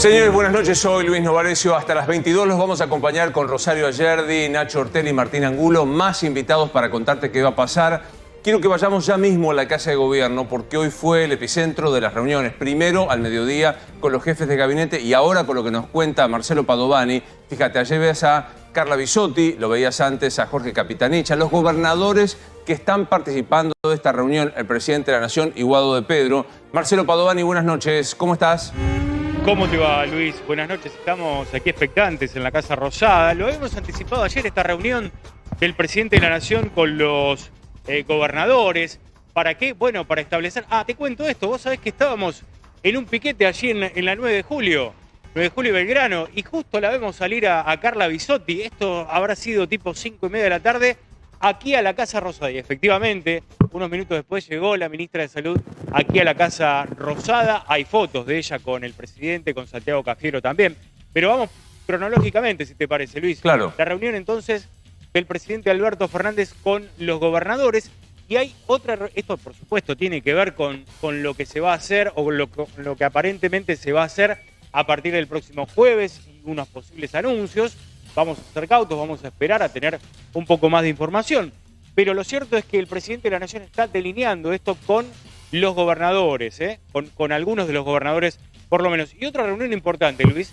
Señores, buenas noches. Soy Luis Novarecio. Hasta las 22 los vamos a acompañar con Rosario Ayerdi, Nacho Ortelli y Martín Angulo. Más invitados para contarte qué va a pasar. Quiero que vayamos ya mismo a la Casa de Gobierno porque hoy fue el epicentro de las reuniones. Primero al mediodía con los jefes de gabinete y ahora con lo que nos cuenta Marcelo Padovani. Fíjate, ayer ves a Carla Bisotti, lo veías antes a Jorge Capitanich, a los gobernadores que están participando de esta reunión, el presidente de la Nación y Guado de Pedro. Marcelo Padovani, buenas noches. ¿Cómo estás? ¿Cómo te va, Luis? Buenas noches. Estamos aquí expectantes en la Casa Rosada. Lo hemos anticipado ayer, esta reunión del presidente de la Nación con los gobernadores. ¿Para qué? Bueno, para establecer... te cuento esto. Vos sabés que estábamos en un piquete allí en la 9 de julio. 9 de julio y Belgrano. Y justo la vemos salir a Carla Bisotti. Esto habrá sido tipo 5:30 de la tarde. Aquí a la Casa Rosada. Y efectivamente, unos minutos después llegó la ministra de Salud aquí a la Casa Rosada. Hay fotos de ella con el presidente, con Santiago Cafiero también. Pero vamos cronológicamente, si te parece, Luis. Claro. La reunión entonces del presidente Alberto Fernández con los gobernadores. Y hay otra... Esto, por supuesto, tiene que ver con lo que se va a hacer o lo que aparentemente se va a hacer a partir del próximo jueves y unos posibles anuncios. Vamos a ser cautos, vamos a esperar a tener un poco más de información. Pero lo cierto es que el presidente de la Nación está delineando esto con los gobernadores, con algunos de los gobernadores por lo menos. Y otra reunión importante, Luis,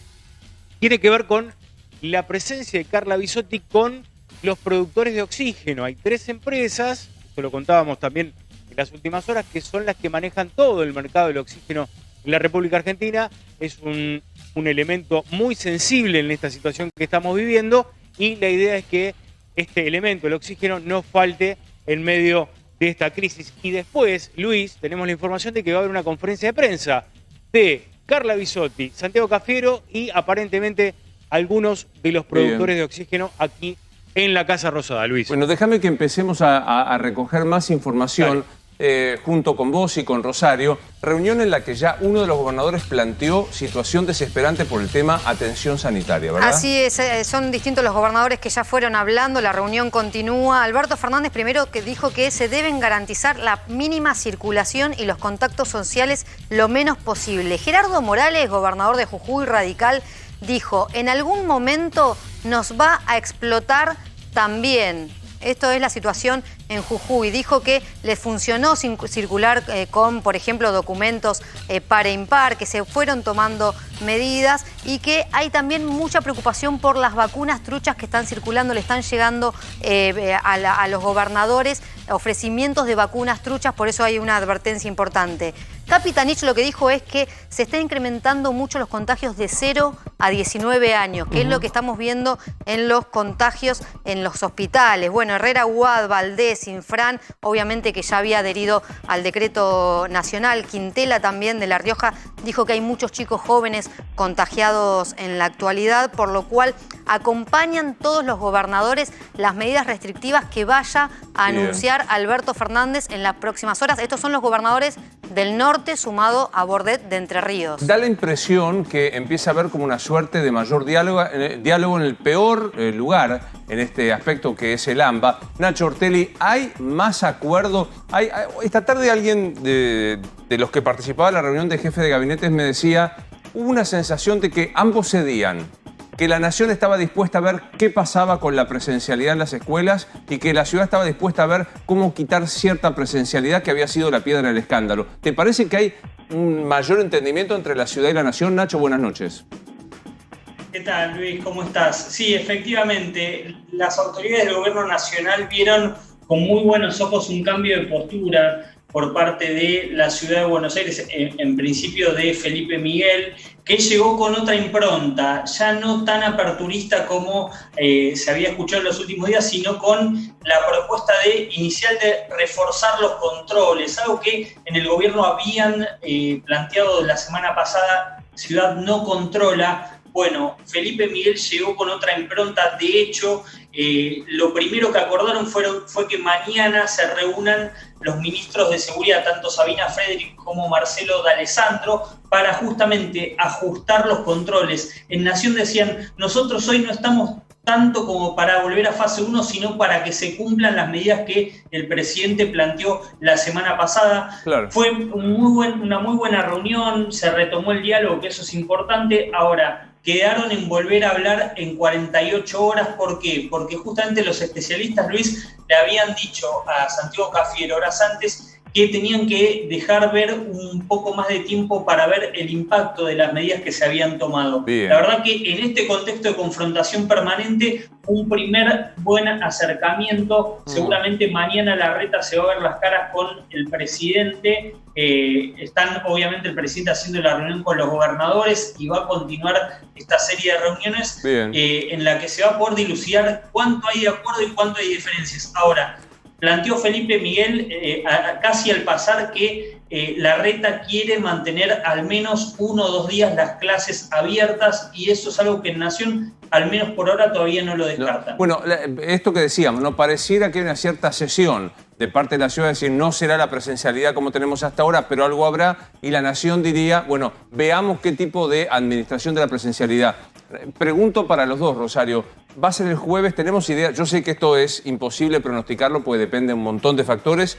tiene que ver con la presencia de Carla Bisotti con los productores de oxígeno. Hay 3 empresas, esto lo contábamos también en las últimas horas, que son las que manejan todo el mercado del oxígeno en la República Argentina. Es un elemento muy sensible en esta situación que estamos viviendo y la idea es que este elemento, el oxígeno, no falte en medio de esta crisis. Y después, Luis, tenemos la información de que va a haber una conferencia de prensa de Carla Bisotti, Santiago Cafiero y aparentemente algunos de los productores de oxígeno aquí en la Casa Rosada, Luis. Bueno, déjame que empecemos a recoger más información. Junto con vos y con Rosario, reunión en la que ya uno de los gobernadores planteó situación desesperante por el tema atención sanitaria, ¿verdad? Así es, son distintos los gobernadores que ya fueron hablando, la reunión continúa. Alberto Fernández primero que dijo que se deben garantizar la mínima circulación y los contactos sociales lo menos posible. Gerardo Morales, gobernador de Jujuy, radical, dijo, en algún momento nos va a explotar también. Esto es la situación en Jujuy. Dijo que les funcionó circular con, por ejemplo, documentos par e impar, que se fueron tomando medidas y que hay también mucha preocupación por las vacunas truchas que están circulando, le están llegando a los gobernadores ofrecimientos de vacunas truchas, por eso hay una advertencia importante. Capitanich lo que dijo es que se están incrementando mucho los contagios de 0 a 19 años, que es lo que estamos viendo en los contagios en los hospitales. Bueno, Herrera, Huad, Valdés, Infran, obviamente que ya había adherido al decreto nacional. Quintela también de La Rioja dijo que hay muchos chicos jóvenes contagiados en la actualidad, por lo cual acompañan todos los gobernadores las medidas restrictivas que vaya a anunciar Alberto Fernández en las próximas horas. Estos son los gobernadores del norte sumado a Bordet de Entre Ríos. Da la impresión que empieza a haber como una suerte de mayor diálogo en el peor lugar en este aspecto que es el AMBA. Nacho Ortelli, ¿hay más acuerdo? Esta tarde alguien de los que participaba en la reunión de jefes de gabinetes me decía, hubo una sensación de que ambos cedían, que la Nación estaba dispuesta a ver qué pasaba con la presencialidad en las escuelas y que la ciudad estaba dispuesta a ver cómo quitar cierta presencialidad que había sido la piedra del escándalo. ¿Te parece que hay un mayor entendimiento entre la ciudad y la Nación? Nacho, buenas noches. ¿Qué tal, Luis? ¿Cómo estás? Sí, efectivamente, las autoridades del gobierno nacional vieron con muy buenos ojos un cambio de postura por parte de la ciudad de Buenos Aires, en principio de Felipe Miguel, que llegó con otra impronta, ya no tan aperturista como se había escuchado en los últimos días, sino con la propuesta inicial de reforzar los controles, algo que en el gobierno habían planteado la semana pasada, Ciudad no controla. Bueno, Felipe Miguel llegó con otra impronta. De hecho, lo primero que acordaron fue que mañana se reúnan los ministros de seguridad, tanto Sabina Frederick como Marcelo D'Alessandro, para justamente ajustar los controles. En Nación decían, nosotros hoy no estamos tanto como para volver a fase 1, sino para que se cumplan las medidas que el presidente planteó la semana pasada. Claro. Fue una muy buena reunión, se retomó el diálogo, que eso es importante. Ahora, quedaron en volver a hablar en 48 horas. ¿Por qué? Porque justamente los especialistas, Luis, le habían dicho a Santiago Cafiero horas antes que tenían que dejar ver un poco más de tiempo para ver el impacto de las medidas que se habían tomado. Bien. La verdad que en este contexto de confrontación permanente, un primer buen acercamiento. Seguramente mañana Larreta se va a ver las caras con el presidente. Están obviamente el presidente haciendo la reunión con los gobernadores y va a continuar esta serie de reuniones en la que se va a poder dilucidar cuánto hay de acuerdo y cuánto hay de diferencias. Ahora, planteó Felipe Miguel casi al pasar que Larreta quiere mantener al menos 1 o 2 días las clases abiertas, y eso es algo que en Nación, al menos por ahora, todavía no lo descartan. Bueno, esto que decíamos, ¿no? Pareciera que hay una cierta cesión de parte de la ciudad, es decir, no será la presencialidad como tenemos hasta ahora, pero algo habrá, y la Nación diría, bueno, veamos qué tipo de administración de la presencialidad. Pregunto para los dos, Rosario, ¿va a ser el jueves? ¿Tenemos idea? Yo sé que esto es imposible pronosticarlo, pues depende de un montón de factores,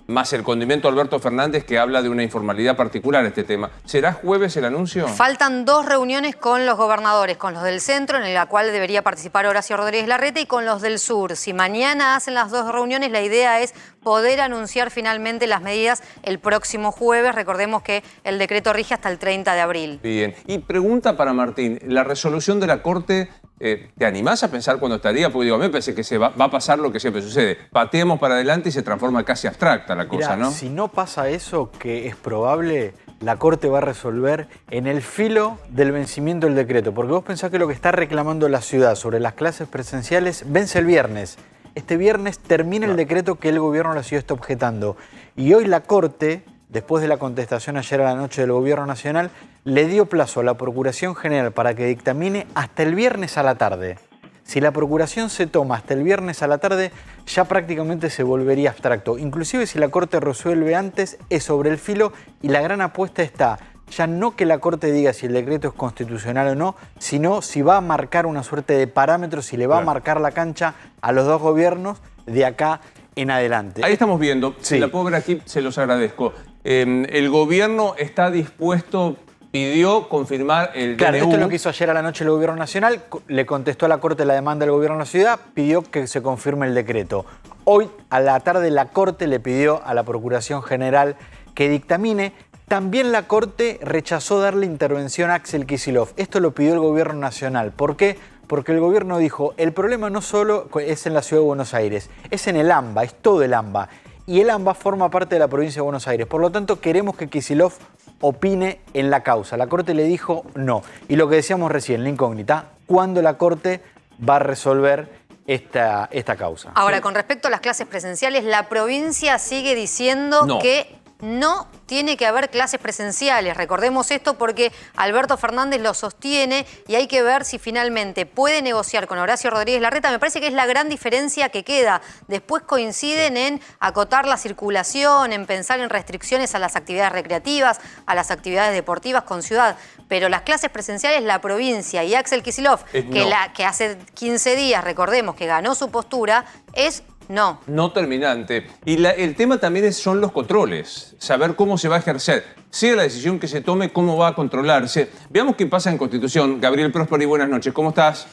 más el condimento Alberto Fernández, que habla de una informalidad particular este tema. ¿Será jueves el anuncio? Faltan 2 reuniones con los gobernadores, con los del centro, en la cual debería participar Horacio Rodríguez Larreta, y con los del sur. Si mañana hacen las 2 reuniones, la idea es poder anunciar finalmente las medidas el próximo jueves. Recordemos que el decreto rige hasta el 30 de abril. Bien. Y pregunta para Martín, la resolución de la Corte, ¿te animás a pensar cuándo estaría? Porque digo, a mí me parece que va a pasar lo que siempre sucede. Pateemos para adelante y se transforma casi abstracta la cosa, ¿no? Si no pasa eso, que es probable, la Corte va a resolver en el filo del vencimiento del decreto. Porque vos pensás que lo que está reclamando la ciudad sobre las clases presenciales vence el viernes. Este viernes termina el decreto que el gobierno de la ciudad está objetando. Y hoy la Corte, después de la contestación ayer a la noche del Gobierno Nacional, le dio plazo a la Procuración General para que dictamine hasta el viernes a la tarde. Si la Procuración se toma hasta el viernes a la tarde, ya prácticamente se volvería abstracto. Inclusive si la Corte resuelve antes, es sobre el filo, y la gran apuesta está ya no que la Corte diga si el decreto es constitucional o no, sino si va a marcar una suerte de parámetros, si le va a marcar la cancha a los 2 gobiernos de acá en adelante. Ahí estamos viendo, sí. Si la puedo ver aquí, se los agradezco. El gobierno está dispuesto, pidió confirmar el Claro, DNU. esto es lo que hizo ayer a la noche el Gobierno Nacional, le contestó a la Corte la demanda del Gobierno de la Ciudad, pidió que se confirme el decreto. Hoy a la tarde la Corte le pidió a la Procuración General que dictamine. También la Corte rechazó darle intervención a Axel Kicillof. Esto lo pidió el Gobierno Nacional. ¿Por qué? Porque el gobierno dijo, el problema no solo es en la Ciudad de Buenos Aires, es en el AMBA, es todo el AMBA. Y el AMBA forma parte de la provincia de Buenos Aires. Por lo tanto, queremos que Kicillof opine en la causa. La Corte le dijo no. Y lo que decíamos recién, la incógnita, ¿cuándo la Corte va a resolver esta causa? Ahora, con respecto a las clases presenciales, la provincia sigue diciendo que no tiene que haber clases presenciales. Recordemos esto porque Alberto Fernández lo sostiene y hay que ver si finalmente puede negociar con Horacio Rodríguez Larreta. Me parece que es la gran diferencia que queda. Después coinciden en acotar la circulación, en pensar en restricciones a las actividades recreativas, a las actividades deportivas con ciudad. Pero las clases presenciales, la provincia y Axel Kicillof, que hace 15 días, recordemos, que ganó su postura, es no. No terminante. Y el tema también son los controles, saber cómo se va a ejercer. Sea la decisión que se tome, cómo va a controlarse. Veamos qué pasa en Constitución. Gabriel Próspero, buenas noches. ¿Cómo estás?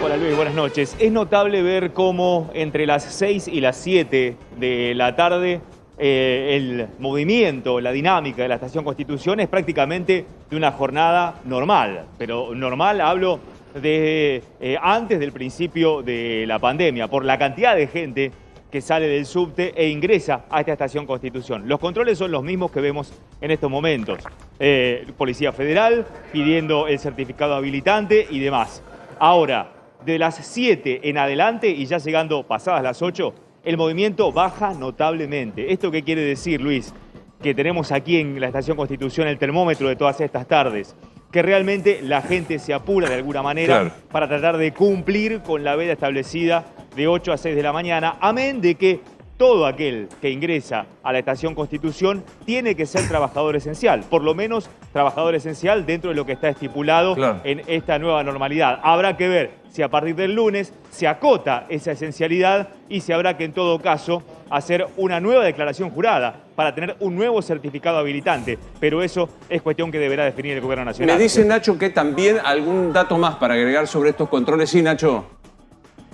Hola Luis, buenas noches. Es notable ver cómo entre las 6 y las 7 de la tarde el movimiento, la dinámica de la Estación Constitución es prácticamente de una jornada normal. Pero normal hablo desde antes del principio de la pandemia, por la cantidad de gente que sale del subte e ingresa a esta Estación Constitución. Los controles son los mismos que vemos en estos momentos. Policía Federal pidiendo el certificado habilitante y demás. Ahora, de las 7 en adelante y ya llegando pasadas las 8, el movimiento baja notablemente. ¿Esto qué quiere decir, Luis? Que tenemos aquí en la Estación Constitución el termómetro de todas estas tardes. Que realmente la gente se apura de alguna manera para tratar de cumplir con la veda establecida de 8 a 6 de la mañana, amén de que todo aquel que ingresa a la Estación Constitución tiene que ser trabajador esencial, por lo menos trabajador esencial dentro de lo que está estipulado en esta nueva normalidad. Habrá que ver si a partir del lunes se acota esa esencialidad y si habrá que en todo caso hacer una nueva declaración jurada para tener un nuevo certificado habilitante. Pero eso es cuestión que deberá definir el Gobierno Nacional. Me dice Nacho que también algún dato más para agregar sobre estos controles. Sí, Nacho.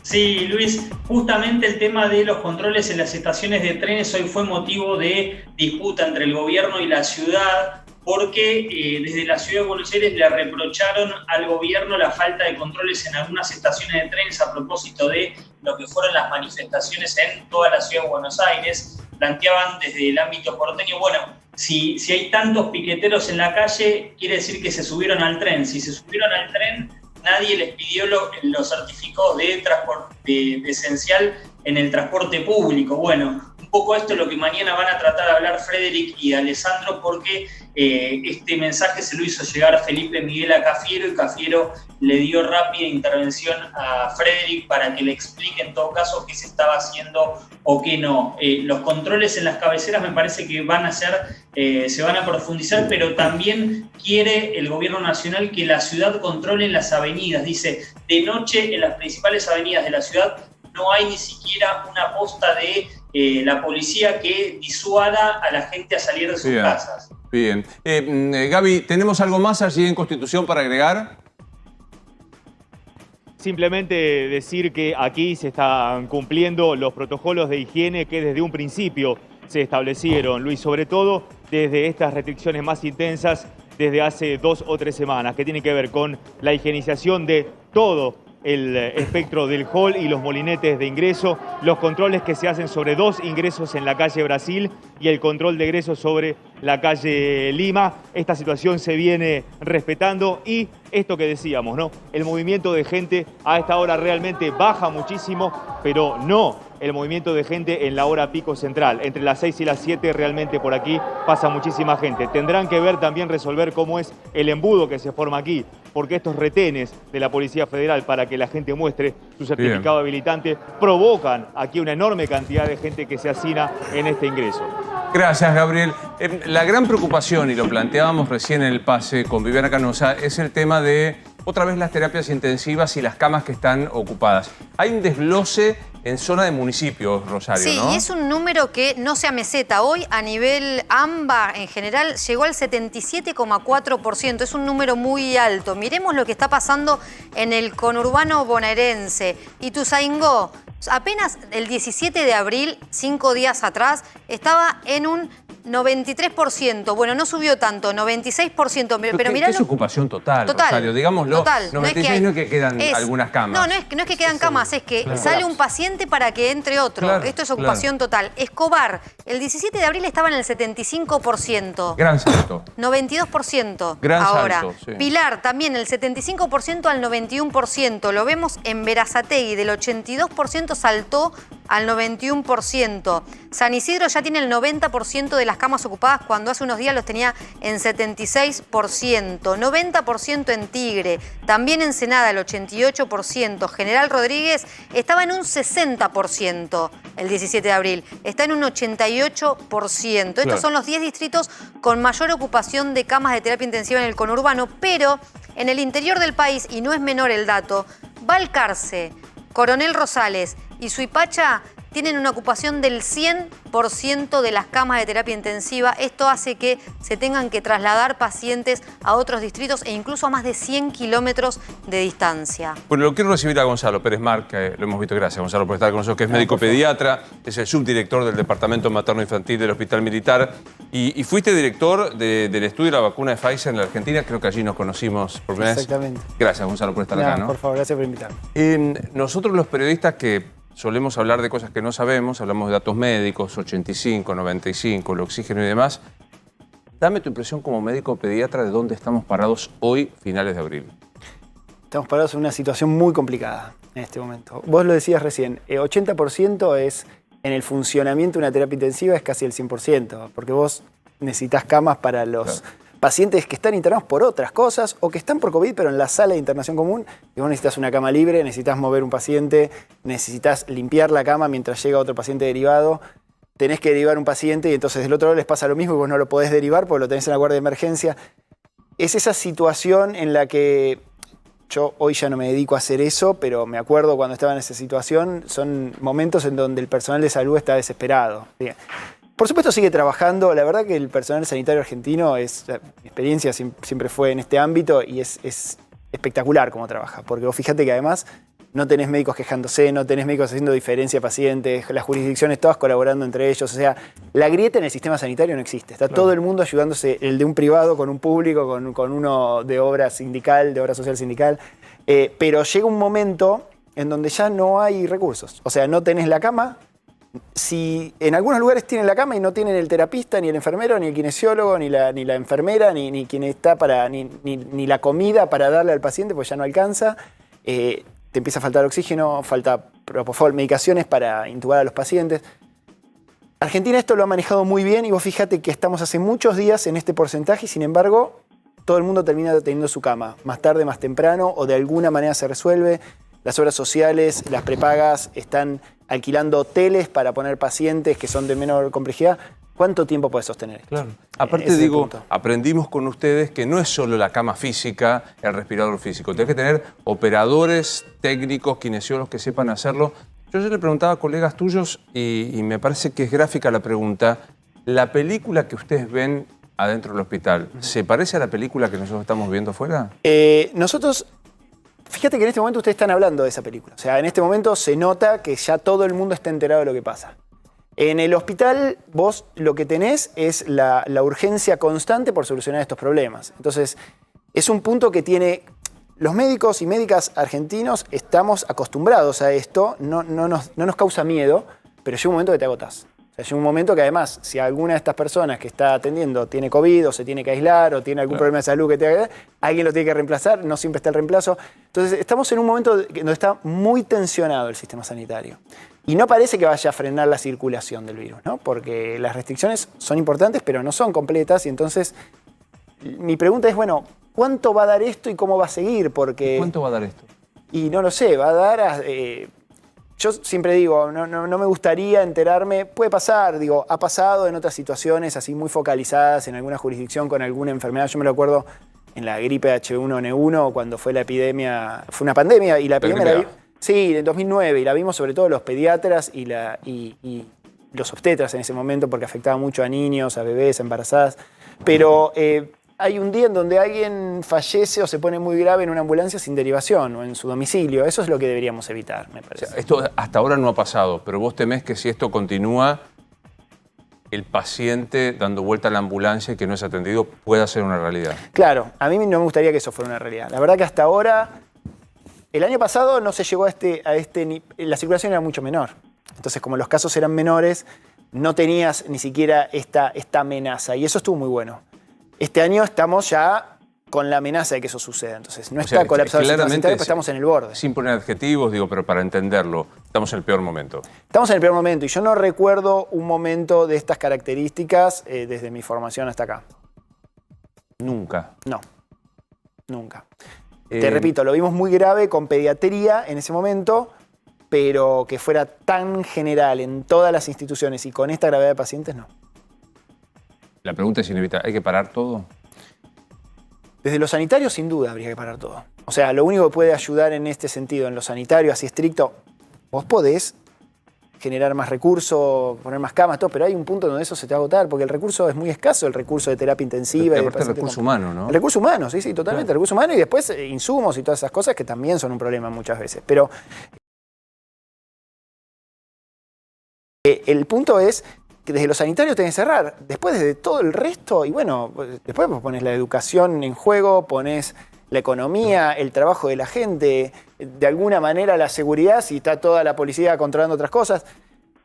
Sí, Luis, justamente el tema de los controles en las estaciones de trenes hoy fue motivo de disputa entre el gobierno y la ciudad, porque desde la ciudad de Buenos Aires le reprocharon al gobierno la falta de controles en algunas estaciones de trenes a propósito de lo que fueron las manifestaciones en toda la ciudad de Buenos Aires. Planteaban desde el ámbito porteño, bueno, si hay tantos piqueteros en la calle, quiere decir que se subieron al tren. Si se subieron al tren, nadie les pidió los certificados de transporte de esencial en el transporte público. Bueno, un poco esto es lo que mañana van a tratar de hablar Frederick y Alessandro, porque este mensaje se lo hizo llegar Felipe Miguel a Cafiero, y Cafiero le dio rápida intervención a Frederick para que le explique en todo caso qué se estaba haciendo o qué no. Los controles en las cabeceras me parece que van a ser, se van a profundizar, pero también quiere el gobierno nacional que la ciudad controle las avenidas. Dice, de noche en las principales avenidas de la ciudad no hay ni siquiera una posta de la policía que disuada a la gente a salir de sus casas. Bien. Gaby, ¿tenemos algo más allí en Constitución para agregar? Simplemente decir que aquí se están cumpliendo los protocolos de higiene que desde un principio se establecieron, Luis, sobre todo desde estas restricciones más intensas desde hace 2 o 3 semanas, que tienen que ver con la higienización de todo el espectro del hall y los molinetes de ingreso, los controles que se hacen sobre 2 ingresos en la calle Brasil y el control de ingreso sobre la calle Lima. Esta situación se viene respetando y esto que decíamos, ¿no? El movimiento de gente a esta hora realmente baja muchísimo, pero no el movimiento de gente en la hora pico central. Entre las 6 y las 7 realmente por aquí pasa muchísima gente. Tendrán que ver también resolver cómo es el embudo que se forma aquí, porque estos retenes de la Policía Federal para que la gente muestre su certificado habilitante provocan aquí una enorme cantidad de gente que se hacina en este ingreso. Gracias, Gabriel. La gran preocupación, y lo planteábamos recién en el pase con Viviana Canosa, es el tema de, otra vez, las terapias intensivas y las camas que están ocupadas. Hay un desglose en zona de municipios, Rosario, sí, ¿no? Sí, y es un número que no se ameseta. Hoy, a nivel AMBA, en general, llegó al 77,4%. Es un número muy alto. Miremos lo que está pasando en el conurbano bonaerense. Ituzaingó, apenas el 17 de abril, 5 días atrás, estaba en un 93%. Bueno, no subió tanto, 96%. Pero mirá, es ocupación total, Rosario, digámoslo. Total. 96 no es que quedan algunas camas. No es que quedan camas, es que sale un paciente para que entre otro. Esto es ocupación total. Escobar, el 17 de abril estaba en el 75%. Gran salto. 92% Gran ahora. salto, sí. Pilar, también el 75% al 91%. Lo vemos en Berazategui, del 82% saltó al 91%. San Isidro ya tiene el 90% de las camas ocupadas cuando hace unos días los tenía en 76%. 90% en Tigre. También Ensenada el 88%. General Rodríguez estaba en un 60% el 17 de abril. Está en un 88%. Estos son los 10 distritos con mayor ocupación de camas de terapia intensiva en el conurbano, pero en el interior del país, y no es menor el dato, Balcarce, Coronel Rosales y Suipacha tienen una ocupación del 100% de las camas de terapia intensiva. Esto hace que se tengan que trasladar pacientes a otros distritos e incluso a más de 100 kilómetros de distancia. Bueno, lo quiero recibir a Gonzalo Pérez Mar, que lo hemos visto. Gracias, Gonzalo, por estar con nosotros, que es médico pediatra, es el subdirector del Departamento Materno-Infantil del Hospital Militar y fuiste director del estudio de la vacuna de Pfizer en la Argentina. Creo que allí nos conocimos por primera vez. Exactamente. Gracias, Gonzalo, por estar acá, ¿no? Por favor, gracias por invitarme. Nosotros los periodistas que solemos hablar de cosas que no sabemos, hablamos de datos médicos, 85, 95, el oxígeno y demás. Dame tu impresión como médico pediatra de dónde estamos parados hoy, finales de abril. Estamos parados en una situación muy complicada en este momento. Vos lo decías recién, 80% es en el funcionamiento de una terapia intensiva, es casi el 100%, porque vos necesitas camas para los pacientes que están internados por otras cosas o que están por COVID, pero en la sala de internación común, y vos necesitas una cama libre, necesitas mover un paciente, necesitas limpiar la cama mientras llega otro paciente derivado, tenés que derivar un paciente y entonces del otro lado les pasa lo mismo y vos no lo podés derivar porque lo tenés en la guardia de emergencia. es esa situación en la que yo hoy ya no me dedico a hacer eso, pero me acuerdo cuando estaba en esa situación, son momentos en donde el personal de salud está desesperado. Por supuesto sigue trabajando, la verdad que el personal sanitario argentino, mi experiencia siempre fue en este ámbito y es espectacular cómo trabaja, porque vos fíjate que además no tenés médicos quejándose, no tenés médicos haciendo diferencia a pacientes, las jurisdicciones todas colaborando entre ellos, o sea, la grieta en el sistema sanitario no existe, está todo el mundo ayudándose, el de un privado con un público, con uno de obra sindical, de obra social sindical, pero llega un momento en donde ya no hay recursos, o sea, no tenés la cama. Si en algunos lugares tienen la cama y no tienen el terapista, ni el enfermero, ni el kinesiólogo, ni la enfermera, ni quien está ni la comida para darle al paciente, pues ya no alcanza. Te empieza a faltar oxígeno, falta propofol, medicaciones para intubar a los pacientes. Argentina esto lo ha manejado muy bien y vos fíjate que estamos hace muchos días en este porcentaje y sin embargo todo el mundo termina teniendo su cama, más tarde, más temprano, o de alguna manera se resuelve. Las obras sociales, las prepagas están alquilando hoteles para poner pacientes que son de menor complejidad. ¿Cuánto tiempo puede sostener esto? Claro. Aparte digo, aprendimos con ustedes que no es solo la cama física, el respirador físico. Tenés que tener operadores, técnicos, kinesiólogos que sepan hacerlo. Yo ya le preguntaba a colegas tuyos y me parece que es gráfica la pregunta. ¿La película que ustedes ven adentro del hospital se parece a la película que nosotros estamos viendo afuera? Nosotros... Fíjate que en este momento ustedes están hablando de esa película. O sea, en este momento se nota que ya todo el mundo está enterado de lo que pasa. En el hospital vos lo que tenés es la urgencia constante por solucionar estos problemas. Entonces, es un punto que tiene... Los médicos y médicas argentinos estamos acostumbrados a esto, no nos causa miedo, pero llega un momento que te agotás. O sea, llega un momento que además, si alguna de estas personas que está atendiendo tiene COVID o se tiene que aislar o tiene algún problema de salud que tenga que alguien lo tiene que reemplazar, no siempre está el reemplazo. Entonces, estamos en un momento donde está muy tensionado el sistema sanitario. Y no parece que vaya a frenar la circulación del virus, ¿no? Porque las restricciones son importantes, pero no son completas. Y entonces, mi pregunta es, bueno, ¿cuánto va a dar esto y cómo va a seguir? Porque, ¿cuánto va a dar esto? Y no lo sé, va a dar... yo siempre digo, no me gustaría enterarme, puede pasar, digo, ha pasado en otras situaciones así muy focalizadas en alguna jurisdicción con alguna enfermedad. Yo me lo acuerdo en la gripe H1N1 cuando fue la epidemia, fue una pandemia y la epidemia la vi, sí, en 2009, y la vimos sobre todo los pediatras y los obstetras en ese momento porque afectaba mucho a niños, a bebés, a embarazadas. Pero hay un día en donde alguien fallece o se pone muy grave en una ambulancia sin derivación o en su domicilio. Eso es lo que deberíamos evitar, me parece. O sea, esto hasta ahora no ha pasado, pero vos temés que si esto continúa, el paciente dando vuelta a la ambulancia y que no es atendido pueda ser una realidad. Claro, a mí no me gustaría que eso fuera una realidad. La verdad que hasta ahora, el año pasado no se llegó la circulación era mucho menor. Entonces, como los casos eran menores, no tenías ni siquiera esta amenaza y eso estuvo muy bueno. Este año estamos ya con la amenaza de que eso suceda. Entonces, no está colapsado el sistema sanitario, pero estamos en el borde. Sin poner adjetivos, digo, pero para entenderlo, estamos en el peor momento. Estamos en el peor momento y yo no recuerdo un momento de estas características desde mi formación hasta acá. Nunca. No, nunca. Te repito, lo vimos muy grave con pediatría en ese momento, pero que fuera tan general en todas las instituciones y con esta gravedad de pacientes, no. La pregunta es inevitable, ¿hay que parar todo? Desde lo sanitario, sin duda, habría que parar todo. O sea, lo único que puede ayudar en este sentido, en lo sanitario, así estricto, vos podés generar más recursos, poner más camas, todo, pero hay un punto donde eso se te va a agotar, porque el recurso es muy escaso, el recurso de terapia intensiva. Y aparte el recurso humano, ¿no? El recurso humano, sí, totalmente, el recurso humano y después insumos y todas esas cosas que también son un problema muchas veces. Pero el punto es que desde lo sanitario tenés que cerrar, después desde todo el resto, y bueno, después vos pones la educación en juego, pones la economía, el trabajo de la gente, de alguna manera la seguridad, si está toda la policía controlando otras cosas.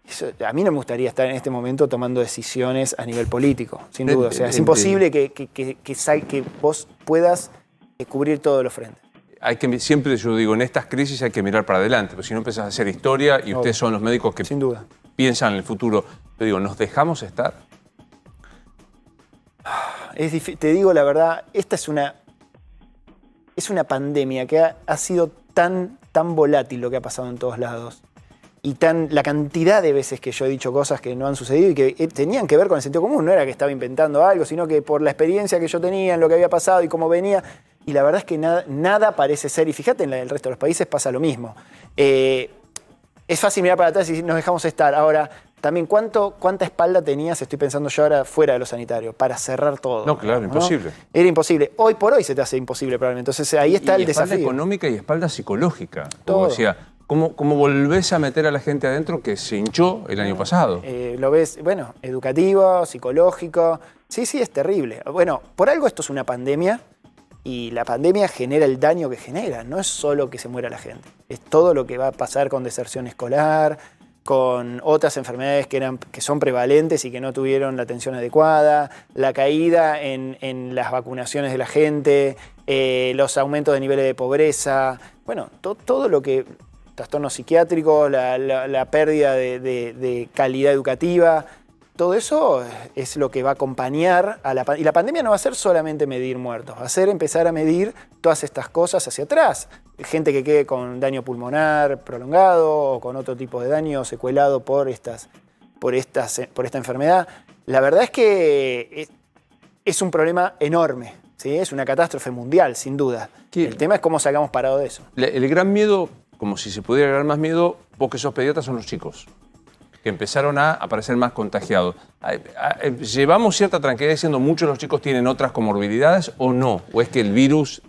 Eso, a mí no me gustaría estar en este momento tomando decisiones a nivel político, sin duda. O sea, es imposible que vos puedas cubrir todos los frentes. Siempre yo digo, en estas crisis hay que mirar para adelante, porque si no empezás a hacer historia y ustedes son los médicos que sin duda piensan en el futuro. Te digo, ¿nos dejamos estar? Te digo la verdad, esta es una pandemia que ha sido tan volátil lo que ha pasado en todos lados, y la cantidad de veces que yo he dicho cosas que no han sucedido y que tenían que ver con el sentido común. No era que estaba inventando algo, sino que por la experiencia que yo tenía en lo que había pasado y cómo venía. Y la verdad es que nada parece ser, y fíjate, en el resto de los países pasa lo mismo. Es fácil mirar para atrás y nos dejamos estar. Ahora, también, ¿cuánta espalda tenías, estoy pensando yo ahora, fuera de lo sanitario, para cerrar todo? No, claro, imposible. Era imposible. Hoy por hoy se te hace imposible probablemente. Entonces ahí está el espalda desafío. Económica y espalda psicológica. Todo. Como decía, ¿cómo volvés a meter a la gente adentro que se hinchó el año pasado? Lo ves, bueno, educativo, psicológico. Sí, es terrible. Bueno, por algo esto es una pandemia. Y la pandemia genera el daño que genera. No es solo que se muera la gente. Es todo lo que va a pasar con deserción escolar, con otras enfermedades que son prevalentes y que no tuvieron la atención adecuada, la caída en las vacunaciones de la gente, los aumentos de niveles de pobreza. Bueno, todo lo que... Trastornos psiquiátricos, la pérdida de calidad educativa. Todo eso es lo que va a acompañar a la pandemia. Y la pandemia no va a ser solamente medir muertos, va a ser empezar a medir todas estas cosas hacia atrás. Gente que quede con daño pulmonar prolongado o con otro tipo de daño secuelado por esta enfermedad. La verdad es que es un problema enorme, ¿sí? Es una catástrofe mundial, sin duda. El tema es cómo sacamos parado de eso. El gran miedo, como si se pudiera agregar más miedo, vos que sos pediatra, son los chicos, que empezaron a aparecer más contagiados. ¿Llevamos cierta tranquilidad diciendo muchos de los chicos tienen otras comorbilidades o no? ¿O es que el virus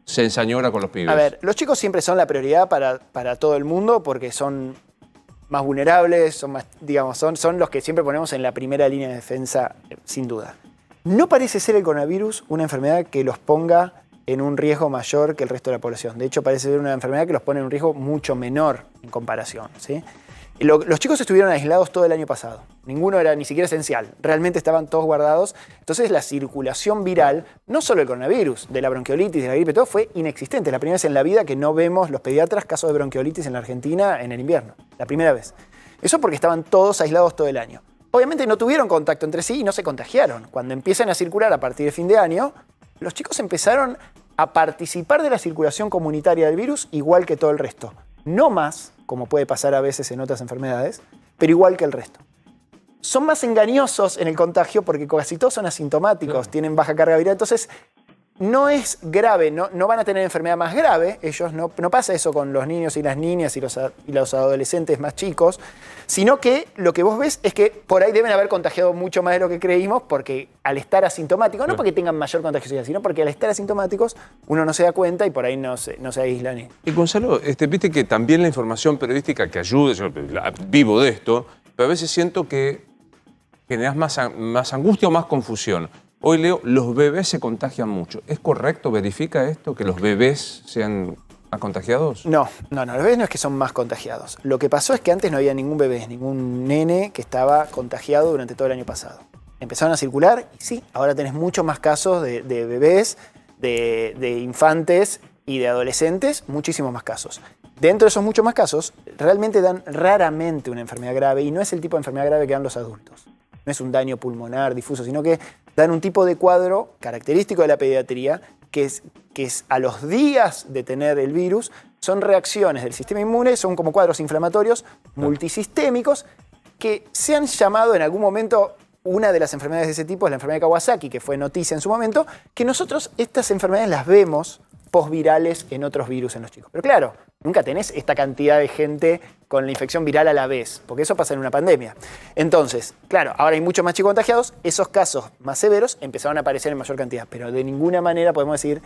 se ensañora con los pibes? A ver, los chicos siempre son la prioridad para todo el mundo porque son más vulnerables, son los que siempre ponemos en la primera línea de defensa, sin duda. No parece ser el coronavirus una enfermedad que los ponga en un riesgo mayor que el resto de la población. De hecho, parece ser una enfermedad que los pone en un riesgo mucho menor en comparación, ¿sí? Los chicos estuvieron aislados todo el año pasado. Ninguno era ni siquiera esencial. Realmente estaban todos guardados. Entonces la circulación viral, no solo el coronavirus, de la bronquiolitis, de la gripe, todo fue inexistente. La primera vez en la vida que no vemos los pediatras casos de bronquiolitis en la Argentina en el invierno. La primera vez. Eso porque estaban todos aislados todo el año. Obviamente no tuvieron contacto entre sí y no se contagiaron. Cuando empiezan a circular a partir de fin de año, los chicos empezaron a participar de la circulación comunitaria del virus igual que todo el resto. No más, como puede pasar a veces en otras enfermedades, pero igual que el resto. Son más engañosos en el contagio porque casi todos son asintomáticos, tienen baja carga viral, entonces no es grave, no van a tener enfermedad más grave, ellos no pasa eso con los niños y las niñas y los adolescentes más chicos, sino que lo que vos ves es que por ahí deben haber contagiado mucho más de lo que creímos porque al estar asintomáticos, no porque tengan mayor contagiosidad, sino porque al estar asintomáticos uno no se da cuenta y por ahí no se aíslan. Y Gonzalo, viste que también la información periodística que ayude, yo vivo de esto, pero a veces siento que generas más angustia o más confusión. Hoy leo, los bebés se contagian mucho. ¿Es correcto? ¿Verifica esto, que los bebés sean más contagiados? No, los bebés no es que son más contagiados. Lo que pasó es que antes no había ningún bebé, ningún nene que estaba contagiado durante todo el año pasado. Empezaron a circular y sí, ahora tenés muchos más casos de bebés, de infantes y de adolescentes, muchísimos más casos. Dentro de esos muchos más casos, realmente dan raramente una enfermedad grave y no es el tipo de enfermedad grave que dan los adultos. No es un daño pulmonar difuso, sino que dan un tipo de cuadro característico de la pediatría que es a los días de tener el virus, son reacciones del sistema inmune, son como cuadros inflamatorios multisistémicos que se han llamado en algún momento, una de las enfermedades de ese tipo es la enfermedad de Kawasaki, que fue noticia en su momento, que nosotros estas enfermedades las vemos postvirales en otros virus en los chicos. Pero claro, nunca tenés esta cantidad de gente con la infección viral a la vez, porque eso pasa en una pandemia. Entonces, claro, ahora hay muchos más chicos contagiados, esos casos más severos empezaron a aparecer en mayor cantidad, pero de ninguna manera podemos decir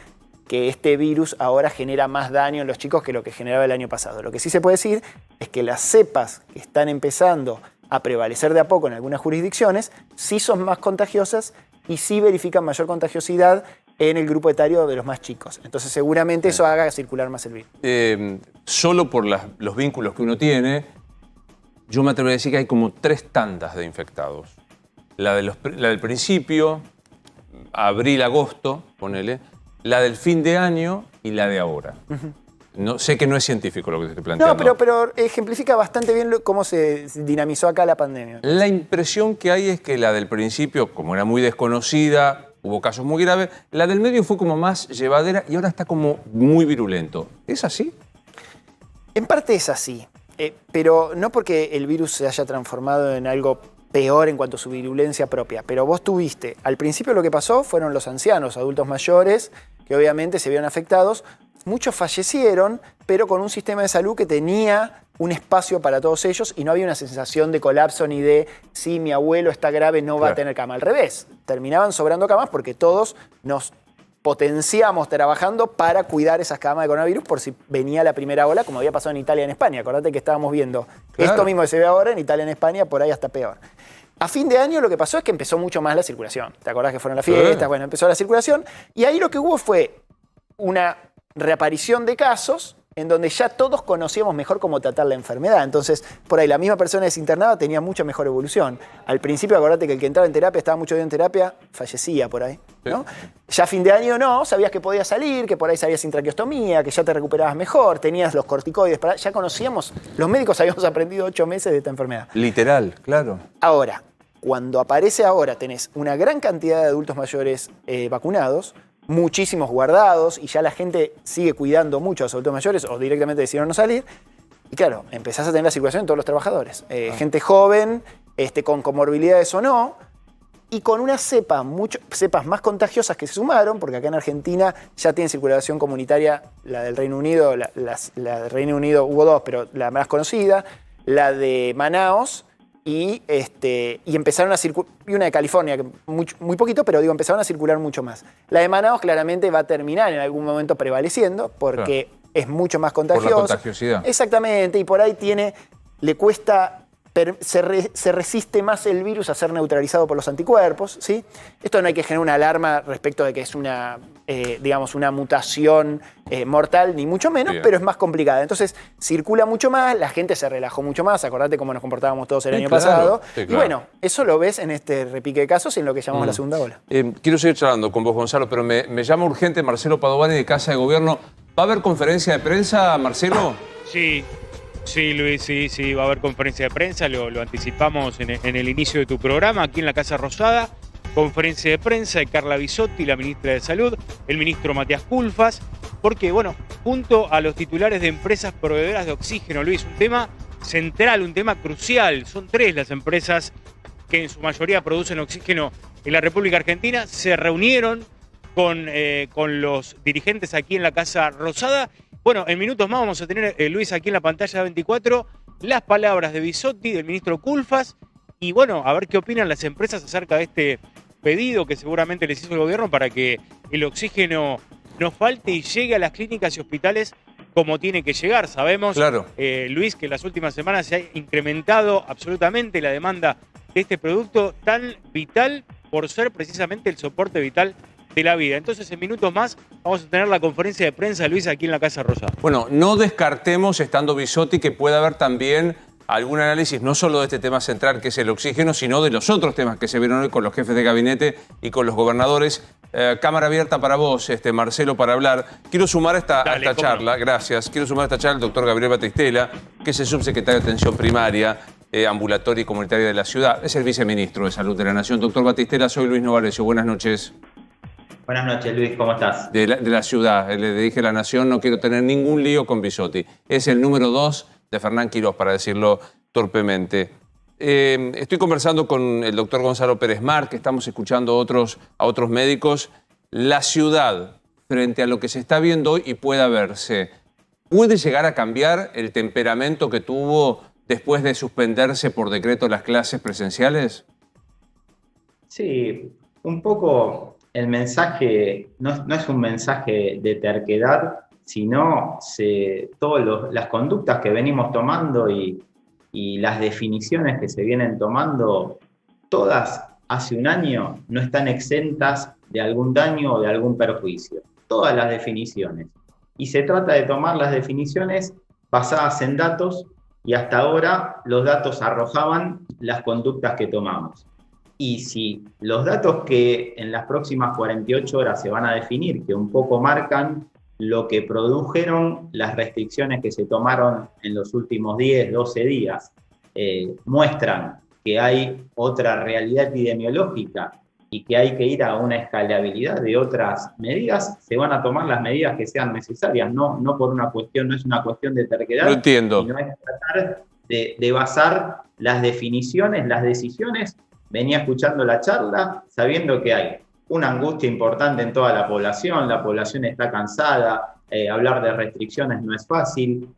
que este virus ahora genera más daño en los chicos que lo que generaba el año pasado. Lo que sí se puede decir es que las cepas que están empezando a prevalecer de a poco en algunas jurisdicciones sí son más contagiosas y sí verifican mayor contagiosidad en el grupo etario de los más chicos. Entonces seguramente eso haga circular más el virus. Solo por los vínculos que uno tiene, yo me atrevería a decir que hay como 3 tandas de infectados. La del principio, abril, agosto, ponele, la del fin de año y la de ahora. No, sé que no es científico lo que te estoy planteando. No, pero ejemplifica bastante bien cómo se dinamizó acá la pandemia. La impresión que hay es que la del principio, como era muy desconocida, hubo casos muy graves, la del medio fue como más llevadera y ahora está como muy virulento. ¿Es así? En parte es así. pero no porque el virus se haya transformado en algo peor en cuanto a su virulencia propia, pero vos tuviste, al principio lo que pasó fueron los ancianos, adultos mayores, que obviamente se vieron afectados, muchos fallecieron, pero con un sistema de salud que tenía un espacio para todos ellos y no había una sensación de colapso ni de si mi abuelo está grave no va a tener cama. Al revés, terminaban sobrando camas porque todos nos potenciamos trabajando para cuidar esas camas de coronavirus por si venía la primera ola, como había pasado en Italia y en España. Acordate que estábamos viendo esto mismo que se ve ahora en Italia y en España, por ahí hasta peor. A fin de año lo que pasó es que empezó mucho más la circulación. ¿Te acordás que fueron las fiestas? Bueno, empezó la circulación y ahí lo que hubo fue una reaparición de casos en donde ya todos conocíamos mejor cómo tratar la enfermedad. Entonces, por ahí la misma persona que se internaba tenía mucha mejor evolución. Al principio, acordate que el que entraba en terapia, estaba mucho tiempo en terapia, fallecía por ahí, ¿no? Ya a fin de año no, sabías que podías salir, que por ahí salías sin traqueostomía, que ya te recuperabas mejor, tenías los corticoides, ya conocíamos, los médicos habíamos aprendido 8 meses de esta enfermedad. Literal, claro. Ahora, cuando aparece ahora, tenés una gran cantidad de adultos mayores vacunados, muchísimos guardados y ya la gente sigue cuidando mucho a los adultos mayores o directamente decidieron no salir. Y claro, empezás a tener la circulación en todos los trabajadores. Gente joven, con comorbilidades o no, y con una cepas más contagiosas que se sumaron, porque acá en Argentina ya tiene circulación comunitaria la del Reino Unido, la del Reino Unido hubo 2, pero la más conocida, la de Manaos, y empezaron a circular, y una de California, que muy poquito, pero digo, empezaron a circular mucho más. La de Manaos claramente va a terminar en algún momento prevaleciendo, porque es mucho más contagiosa. Por la contagiosidad. Exactamente, y por ahí le cuesta, se resiste más el virus a ser neutralizado por los anticuerpos, ¿sí? Esto no hay que generar una alarma respecto de que es una mutación mortal, ni mucho menos, pero es más complicada. Entonces, circula mucho más, la gente se relajó mucho más, acordate cómo nos comportábamos todos el año pasado. Y bueno, eso lo ves en este repique de casos y en lo que llamamos la segunda ola. Quiero seguir charlando con vos, Gonzalo, pero me llama urgente Marcelo Padovani de Casa de Gobierno. ¿Va a haber conferencia de prensa, Marcelo? Sí, Luis, sí, va a haber conferencia de prensa, lo anticipamos en el inicio de tu programa, aquí en la Casa Rosada. Conferencia de prensa de Carla Bisotti, la ministra de Salud, el ministro Matías Culfas, porque, bueno, junto a los titulares de empresas proveedoras de oxígeno, Luis, un tema central, un tema crucial. Son 3 las empresas que en su mayoría producen oxígeno en la República Argentina, se reunieron con los dirigentes aquí en la Casa Rosada. Bueno, en minutos más vamos a tener, Luis, aquí en la pantalla 24, las palabras de Bisotti, del ministro Culfas, y bueno, a ver qué opinan las empresas acerca de este pedido que seguramente les hizo el gobierno para que el oxígeno no falte y llegue a las clínicas y hospitales como tiene que llegar. Sabemos, Luis, que en las últimas semanas se ha incrementado absolutamente la demanda de este producto tan vital por ser precisamente el soporte vital de la vida. Entonces, en minutos más vamos a tener la conferencia de prensa, Luis, aquí en la Casa Rosada. Bueno, no descartemos, estando Bisotti, que pueda haber también algún análisis no solo de este tema central que es el oxígeno, sino de los otros temas que se vieron hoy con los jefes de gabinete y con los gobernadores. Cámara abierta para vos, Marcelo, para hablar. Quiero sumar a esta charla, gracias, quiero sumar a esta charla al doctor Gabriel Batistela, que es el subsecretario de Atención Primaria, Ambulatoria y Comunitaria de la Ciudad. Es el viceministro de Salud de la Nación. Doctor Batistela, soy Luis Novarecio. Buenas noches. Buenas noches, Luis, ¿cómo estás? De la ciudad, le dije a la Nación, no quiero tener ningún lío con Bisotti. Es el número 2 de Fernán Quirós, para decirlo torpemente. Estoy conversando con el doctor Gonzalo Pérez Mar, que estamos escuchando a otros médicos. La ciudad, frente a lo que se está viendo hoy y pueda verse, ¿puede llegar a cambiar el temperamento que tuvo después de suspenderse por decreto las clases presenciales? Sí, un poco el mensaje no es un mensaje de terquedad, sino todas las conductas que venimos tomando y las definiciones que se vienen tomando, todas hace un año no están exentas de algún daño o de algún perjuicio. Todas las definiciones. Y se trata de tomar las definiciones basadas en datos y hasta ahora los datos arrojaban las conductas que tomamos. Y si los datos que en las próximas 48 horas se van a definir, que un poco marcan lo que produjeron las restricciones que se tomaron en los últimos 10, 12 días, muestran que hay otra realidad epidemiológica y que hay que ir a una escalabilidad de otras medidas, se van a tomar las medidas que sean necesarias, no por una cuestión, no es una cuestión de terquedad, Lo entiendo. sino es tratar de basar las definiciones, las decisiones. Venía escuchando la charla sabiendo que hay una angustia importante en toda la población está cansada, hablar de restricciones no es fácil,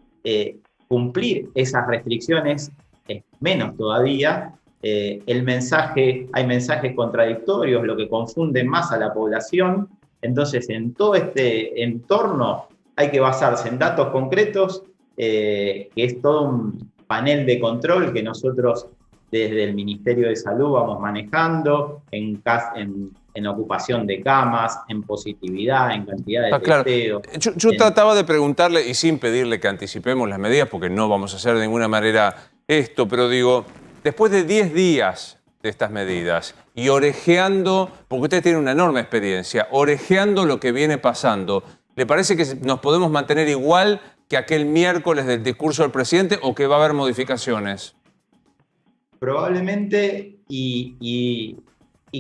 cumplir esas restricciones es menos todavía. Hay mensajes contradictorios, lo que confunde más a la población. Entonces, en todo este entorno hay que basarse en datos concretos, que es todo un panel de control que nosotros desde el Ministerio de Salud vamos manejando, en ocupación de camas, en positividad, en cantidad de testeos. Claro. Yo trataba de preguntarle, y sin pedirle que anticipemos las medidas, porque no vamos a hacer de ninguna manera esto, pero digo, después de 10 días de estas medidas y orejeando, porque usted tiene una enorme experiencia, orejeando lo que viene pasando, ¿le parece que nos podemos mantener igual que aquel miércoles del discurso del presidente o que va a haber modificaciones? Probablemente, y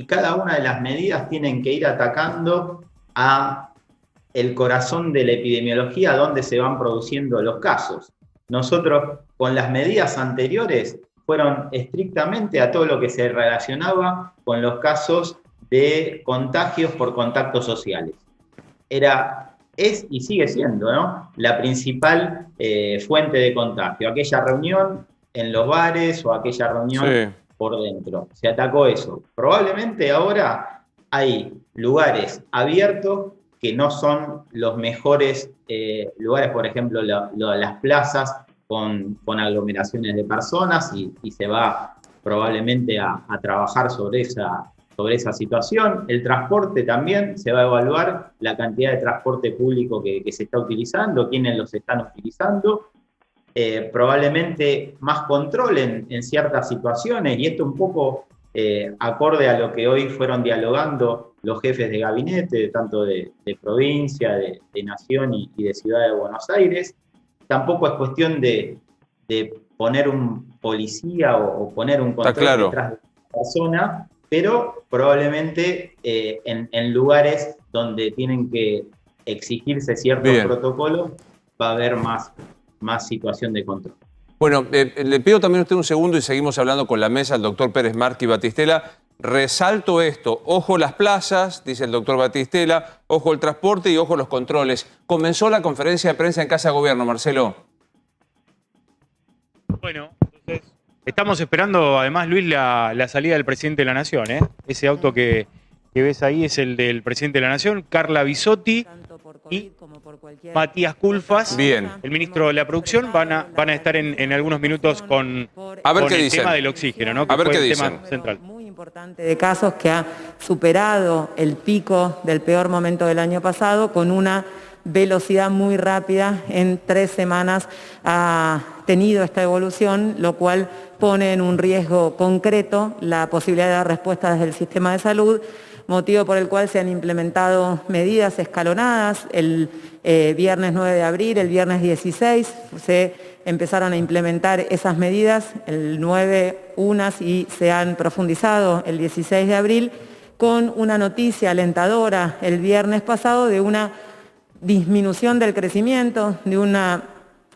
cada una de las medidas tienen que ir atacando a el corazón de la epidemiología, donde se van produciendo los casos. Nosotros, con las medidas anteriores, fueron estrictamente a todo lo que se relacionaba con los casos de contagios por contactos sociales. Es y sigue siendo, ¿no?, la principal fuente de contagio. Aquella reunión en los bares o aquella reunión por dentro. Se atacó eso. Probablemente ahora hay lugares abiertos que no son los mejores lugares, por ejemplo, las plazas con aglomeraciones de personas y se va probablemente a trabajar sobre esa situación. El transporte también, se va a evaluar la cantidad de transporte público que se está utilizando, quiénes los están utilizando. Probablemente más control en ciertas situaciones, y esto un poco acorde a lo que hoy fueron dialogando los jefes de gabinete, tanto de provincia, de nación y de ciudad de Buenos Aires. Tampoco es cuestión de poner un policía o poner un control detrás de la persona, pero probablemente en lugares donde tienen que exigirse ciertos protocolos va a haber más situación de control. Bueno, le pido también a usted un segundo y seguimos hablando con la mesa, el doctor Pérez Marque y Batistela. Resalto esto, ojo las plazas, dice el doctor Batistela, ojo el transporte y ojo los controles. Comenzó la conferencia de prensa en Casa de Gobierno, Marcelo. Bueno, entonces estamos esperando, además, Luis, la salida del presidente de la Nación, ¿eh? Ese auto que ves ahí es el del presidente de la Nación, Carla Bisotti y Matías Culfas, el ministro de la Producción, van a estar en algunos minutos con el tema del oxígeno, ¿no? Que fue el tema central. Muy importante de casos que ha superado el pico del peor momento del año pasado con una velocidad muy rápida. En 3 semanas ha tenido esta evolución, lo cual pone en un riesgo concreto la posibilidad de dar respuesta desde el sistema de salud, motivo por el cual se han implementado medidas escalonadas. El viernes 9 de abril, el viernes 16, se empezaron a implementar esas medidas, el 9 unas y se han profundizado el 16 de abril, con una noticia alentadora el viernes pasado de una disminución del crecimiento, de una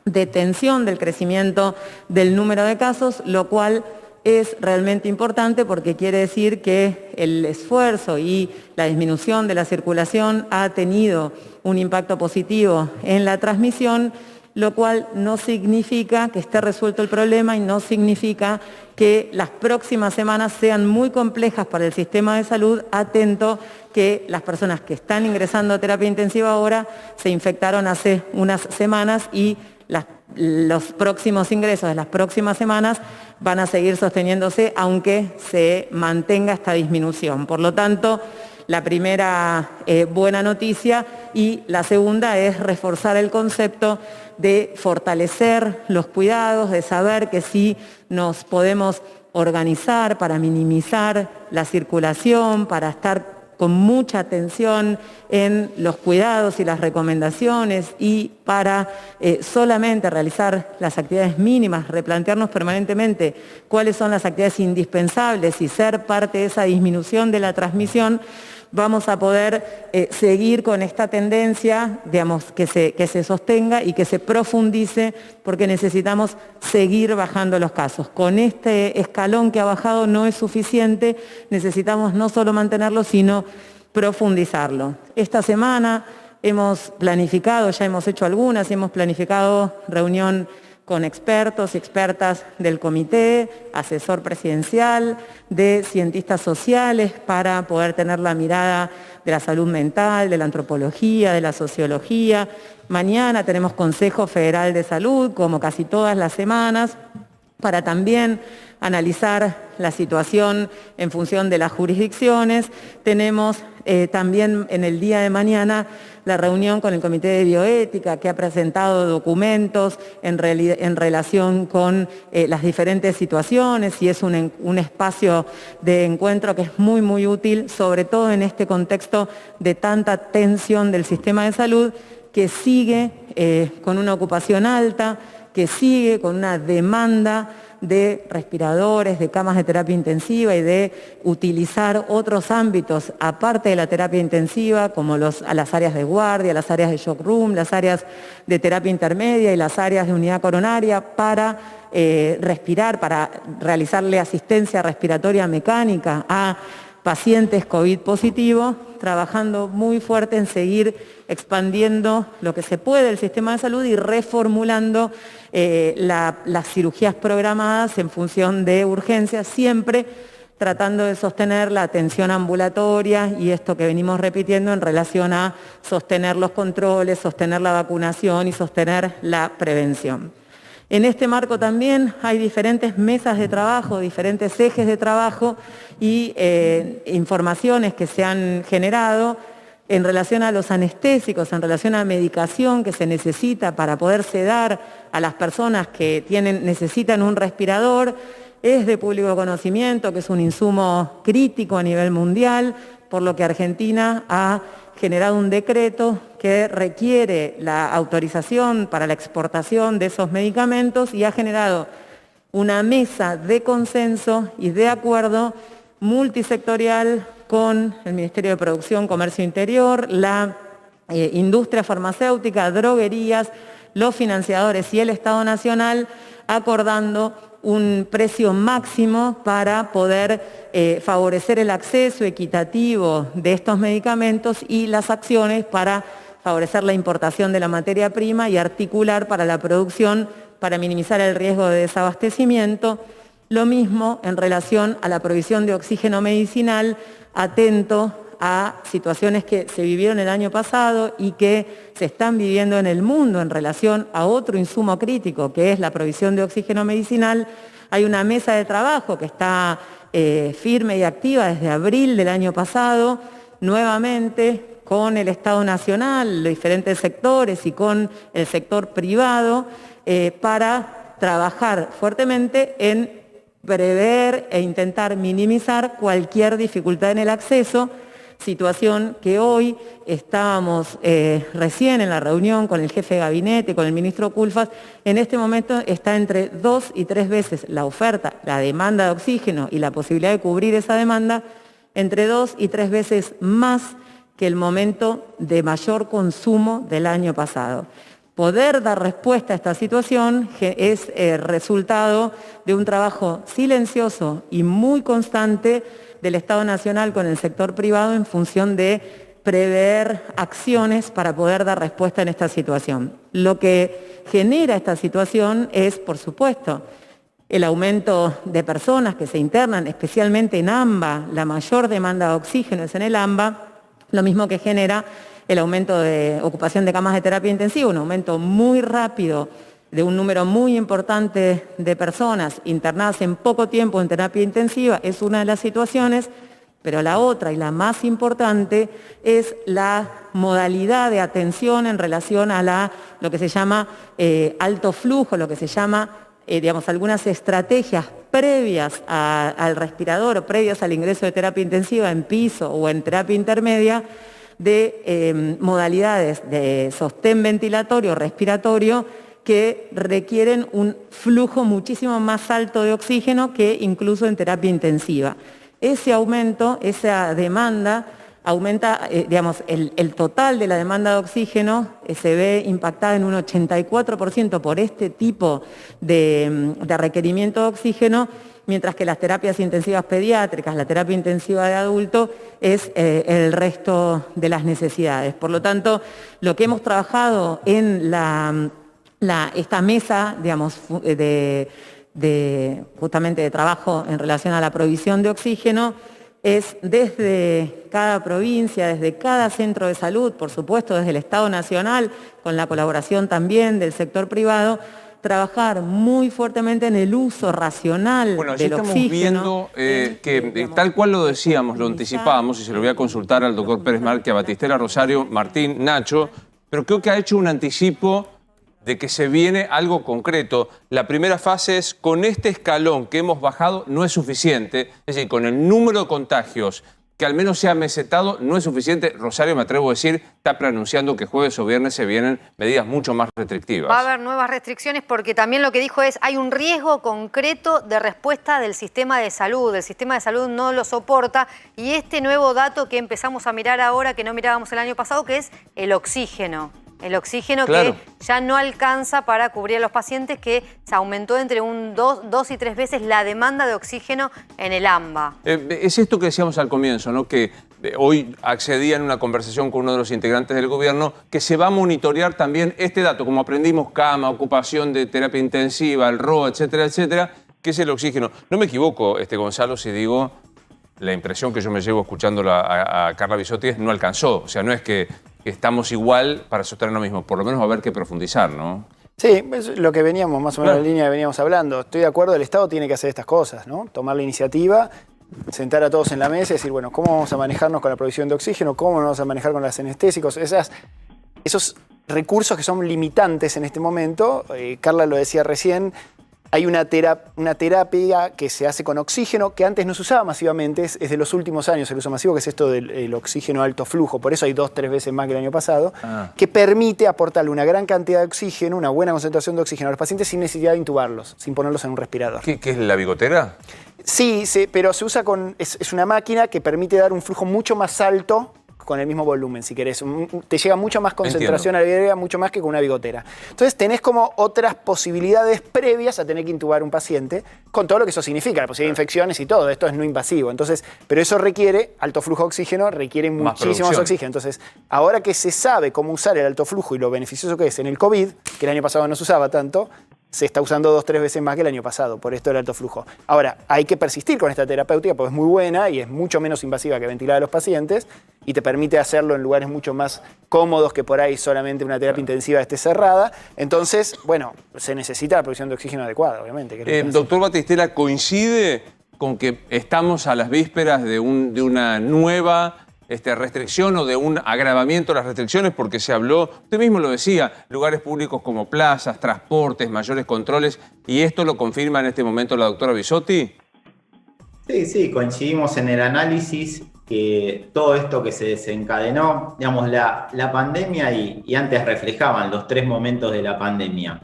detención del crecimiento del número de casos, lo cual es realmente importante porque quiere decir que el esfuerzo y la disminución de la circulación ha tenido un impacto positivo en la transmisión, lo cual no significa que esté resuelto el problema y no significa que las próximas semanas sean muy complejas para el sistema de salud, atento que las personas que están ingresando a terapia intensiva ahora se infectaron hace unas semanas y los próximos ingresos de las próximas semanas van a seguir sosteniéndose aunque se mantenga esta disminución. Por lo tanto, la primera buena noticia, y la segunda es reforzar el concepto de fortalecer los cuidados, de saber que sí nos podemos organizar para minimizar la circulación, para estar con mucha atención en los cuidados y las recomendaciones y para solamente realizar las actividades mínimas, replantearnos permanentemente cuáles son las actividades indispensables y ser parte de esa disminución de la transmisión, vamos a poder seguir con esta tendencia, digamos, que se sostenga y que se profundice, porque necesitamos seguir bajando los casos. Con este escalón que ha bajado no es suficiente, necesitamos no solo mantenerlo, sino profundizarlo. Esta semana hemos planificado, ya hemos hecho algunas, hemos planificado reunión con expertos y expertas del comité, asesor presidencial, de cientistas sociales para poder tener la mirada de la salud mental, de la antropología, de la sociología. Mañana tenemos Consejo Federal de Salud, como casi todas las semanas, para también analizar la situación en función de las jurisdicciones. Tenemos también en el día de mañana la reunión con el Comité de Bioética, que ha presentado documentos en relación con las diferentes situaciones, y es un espacio de encuentro que es muy, muy útil, sobre todo en este contexto de tanta tensión del sistema de salud, que sigue con una ocupación alta, que sigue con una demanda de respiradores, de camas de terapia intensiva y de utilizar otros ámbitos aparte de la terapia intensiva, como a las áreas de guardia, las áreas de shock room, las áreas de terapia intermedia y las áreas de unidad coronaria para respirar, para realizarle asistencia respiratoria mecánica a pacientes COVID positivos, trabajando muy fuerte en seguir expandiendo lo que se puede el sistema de salud y reformulando las cirugías programadas en función de urgencias, siempre tratando de sostener la atención ambulatoria y esto que venimos repitiendo en relación a sostener los controles, sostener la vacunación y sostener la prevención. En este marco también hay diferentes mesas de trabajo, diferentes ejes de trabajo y informaciones que se han generado en relación a los anestésicos, en relación a la medicación que se necesita para poder sedar a las personas que necesitan un respirador. Es de público conocimiento que es un insumo crítico a nivel mundial, por lo que Argentina ha generado un decreto que requiere la autorización para la exportación de esos medicamentos y ha generado una mesa de consenso y de acuerdo multisectorial con el Ministerio de Producción, Comercio Interior, la industria farmacéutica, droguerías, los financiadores y el Estado Nacional, acordando un precio máximo para poder favorecer el acceso equitativo de estos medicamentos y las acciones para favorecer la importación de la materia prima y articular para la producción para minimizar el riesgo de desabastecimiento. Lo mismo en relación a la provisión de oxígeno medicinal, atento a situaciones que se vivieron el año pasado y que se están viviendo en el mundo en relación a otro insumo crítico, que es la provisión de oxígeno medicinal. Hay una mesa de trabajo que está firme y activa desde abril del año pasado, nuevamente con el Estado Nacional, los diferentes sectores y con el sector privado, para trabajar fuertemente en prever e intentar minimizar cualquier dificultad en el acceso, situación que hoy estábamos recién en la reunión con el jefe de gabinete, con el ministro Culfas. En este momento está entre 2 y 3 veces la oferta, la demanda de oxígeno y la posibilidad de cubrir esa demanda, entre 2 y 3 veces más que el momento de mayor consumo del año pasado. Poder dar respuesta a esta situación es resultado de un trabajo silencioso y muy constante del Estado Nacional con el sector privado en función de prever acciones para poder dar respuesta en esta situación. Lo que genera esta situación es, por supuesto, el aumento de personas que se internan, especialmente en AMBA, la mayor demanda de oxígeno es en el AMBA, lo mismo que genera el aumento de ocupación de camas de terapia intensiva, un aumento muy rápido de un número muy importante de personas internadas en poco tiempo en terapia intensiva, es una de las situaciones, pero la otra y la más importante es la modalidad de atención en relación a lo que se llama alto flujo, lo que se llama, algunas estrategias previas al respirador o previas al ingreso de terapia intensiva en piso o en terapia intermedia de modalidades de sostén ventilatorio, respiratorio, que requieren un flujo muchísimo más alto de oxígeno que incluso en terapia intensiva. Ese aumento, esa demanda, aumenta, digamos, el total de la demanda de oxígeno se ve impactada en un 84% por este tipo de requerimiento de oxígeno, mientras que las terapias intensivas pediátricas, la terapia intensiva de adulto, es el resto de las necesidades. Por lo tanto, lo que hemos trabajado en esta mesa, digamos, justamente de trabajo en relación a la provisión de oxígeno, es desde cada provincia, desde cada centro de salud, por supuesto desde el Estado Nacional, con la colaboración también del sector privado, trabajar muy fuertemente en el uso racional bueno, allí del estamos oxígeno. viendo que tal cual lo decíamos, lo anticipábamos, y se lo voy a consultar al doctor Pérez Márquez, a Batistela, Rosario, Martín, Nacho, pero creo que ha hecho un anticipo de que se viene algo concreto. La primera fase es, con este escalón que hemos bajado no es suficiente, es decir, con el número de contagios que al menos se ha mesetado no es suficiente. Rosario, me atrevo a decir, está preanunciando que jueves o viernes se vienen medidas mucho más restrictivas. Va a haber nuevas restricciones porque también lo que dijo es, hay un riesgo concreto de respuesta del sistema de salud. El sistema de salud no lo soporta y este nuevo dato que empezamos a mirar ahora, que no mirábamos el año pasado, que es el oxígeno. El oxígeno, claro, que ya no alcanza para cubrir a los pacientes, que se aumentó entre dos y 3 veces la demanda de oxígeno en el AMBA. Es esto que decíamos al comienzo, ¿no? Que hoy accedía en una conversación con uno de los integrantes del gobierno, que se va a monitorear también este dato, como aprendimos, cama, ocupación de terapia intensiva, el ROA, etcétera, etcétera, que es el oxígeno. No me equivoco, Gonzalo, si digo, la impresión que yo me llevo escuchándola a Carla Bisotti es no alcanzó. O sea, no es que estamos igual para sostener lo mismo, por lo menos va a haber que profundizar, ¿no? Sí, es lo que veníamos, más o menos, en la línea que veníamos hablando. Estoy de acuerdo, el Estado tiene que hacer estas cosas, ¿no? Tomar la iniciativa, sentar a todos en la mesa y decir, bueno, ¿cómo vamos a manejarnos con la provisión de oxígeno? ¿Cómo nos vamos a manejar con los anestésicos? Esos recursos que son limitantes en este momento, Carla lo decía recién, hay una terapia que se hace con oxígeno que antes no se usaba masivamente, es de los últimos años el uso masivo, que es esto del oxígeno alto flujo, por eso hay 2-3 veces más que el año pasado, que permite aportarle una gran cantidad de oxígeno, una buena concentración de oxígeno a los pacientes sin necesidad de intubarlos, sin ponerlos en un respirador. ¿Qué es la bigotera? Sí, pero se usa es una máquina que permite dar un flujo mucho más alto con el mismo volumen, si querés. Te llega mucha más concentración a la bigotera, mucho más que con una bigotera. Entonces tenés como otras posibilidades previas a tener que intubar un paciente, con todo lo que eso significa, la posibilidad de infecciones y todo. Esto es no invasivo. Entonces, pero eso requiere, alto flujo de oxígeno, requiere muchísimo más oxígeno. Entonces, ahora que se sabe cómo usar el alto flujo y lo beneficioso que es en el COVID, que el año pasado no se usaba tanto, se está usando 2-3 veces más que el año pasado, por esto del alto flujo. Ahora, hay que persistir con esta terapéutica porque es muy buena y es mucho menos invasiva que ventilar a los pacientes y te permite hacerlo en lugares mucho más cómodos que por ahí solamente una terapia intensiva esté cerrada. Entonces, bueno, se necesita la provisión de oxígeno adecuada, obviamente. Doctor Batistela, ¿coincide con que estamos a las vísperas de una nueva restricción o de un agravamiento de las restricciones? Porque se habló, usted mismo lo decía, lugares públicos como plazas, transportes, mayores controles, y esto lo confirma en este momento la doctora Bisotti. Sí, coincidimos en el análisis que todo esto que se desencadenó, digamos, la pandemia y antes reflejaban los 3 momentos de la pandemia,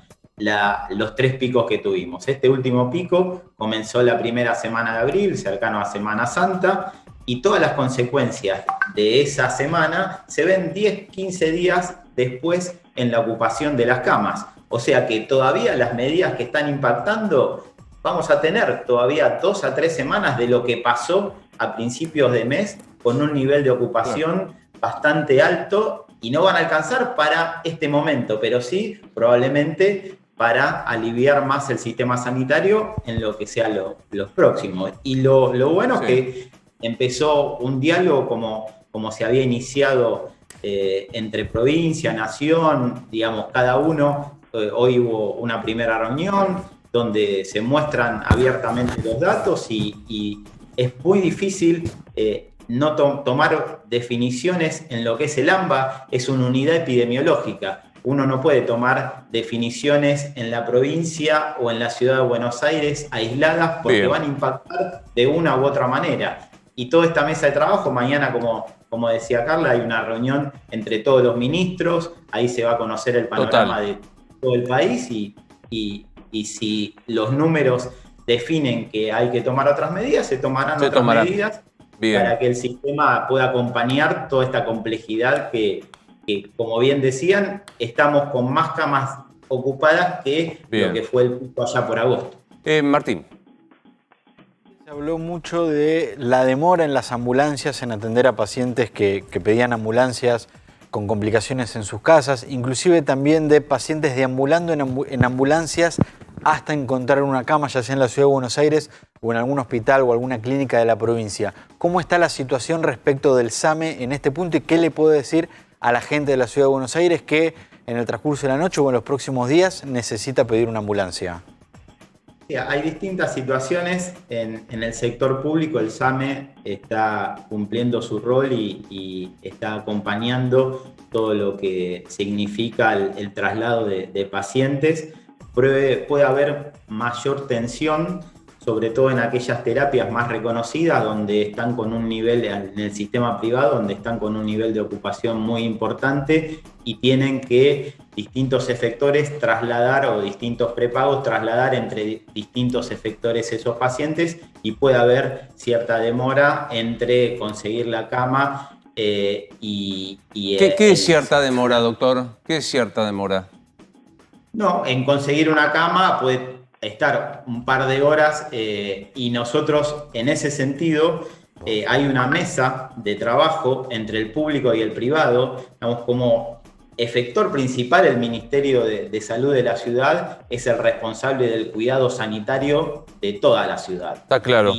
los 3 picos que tuvimos. Este último pico comenzó la primera semana de abril, cercano a Semana Santa, y todas las consecuencias de esa semana se ven 10-15 días después en la ocupación de las camas. O sea que todavía las medidas que están impactando, vamos a tener todavía 2 a 3 semanas de lo que pasó a principios de mes con un nivel de ocupación bastante alto y no van a alcanzar para este momento, pero sí probablemente para aliviar más el sistema sanitario en lo que sea los próximos. Y lo bueno es que empezó un diálogo como se había iniciado entre provincia, nación, digamos, cada uno. Hoy hubo una primera reunión donde se muestran abiertamente los datos y es muy difícil no tomar definiciones en lo que es el AMBA, es una unidad epidemiológica. uno no puede tomar definiciones en la provincia o en la ciudad de Buenos Aires aisladas porque van a impactar de una u otra manera. Y toda esta mesa de trabajo, mañana, como decía Carla, hay una reunión entre todos los ministros, ahí se va a conocer el panorama de todo el país y si los números definen que hay que tomar otras medidas, se tomarán medidas para que el sistema pueda acompañar toda esta complejidad que, como bien decían, estamos con más camas ocupadas que lo que fue el pico allá por agosto. Martín. Se habló mucho de la demora en las ambulancias, en atender a pacientes que pedían ambulancias con complicaciones en sus casas, inclusive también de pacientes deambulando en ambulancias hasta encontrar una cama, ya sea en la Ciudad de Buenos Aires o en algún hospital o alguna clínica de la provincia. ¿Cómo está la situación respecto del SAME en este punto y qué le puede decir a la gente de la Ciudad de Buenos Aires que en el transcurso de la noche o en los próximos días necesita pedir una ambulancia? Hay distintas situaciones en el sector público. El SAME está cumpliendo su rol y está acompañando todo lo que significa el traslado de pacientes. Puede haber mayor tensión, sobre todo en aquellas terapias más reconocidas, donde están con un nivel, en el sistema privado, donde están con un nivel de ocupación muy importante y tienen que distintos efectores trasladar o distintos prepagos trasladar entre distintos efectores esos pacientes y puede haber cierta demora entre conseguir la cama y... ¿Qué es cierta demora, doctor? ¿Qué es cierta demora? No, en conseguir una cama puede estar un par de horas y nosotros en ese sentido hay una mesa de trabajo entre el público y el privado, digamos, como efector principal el Ministerio de Salud de la ciudad es el responsable del cuidado sanitario de toda la ciudad. Está claro.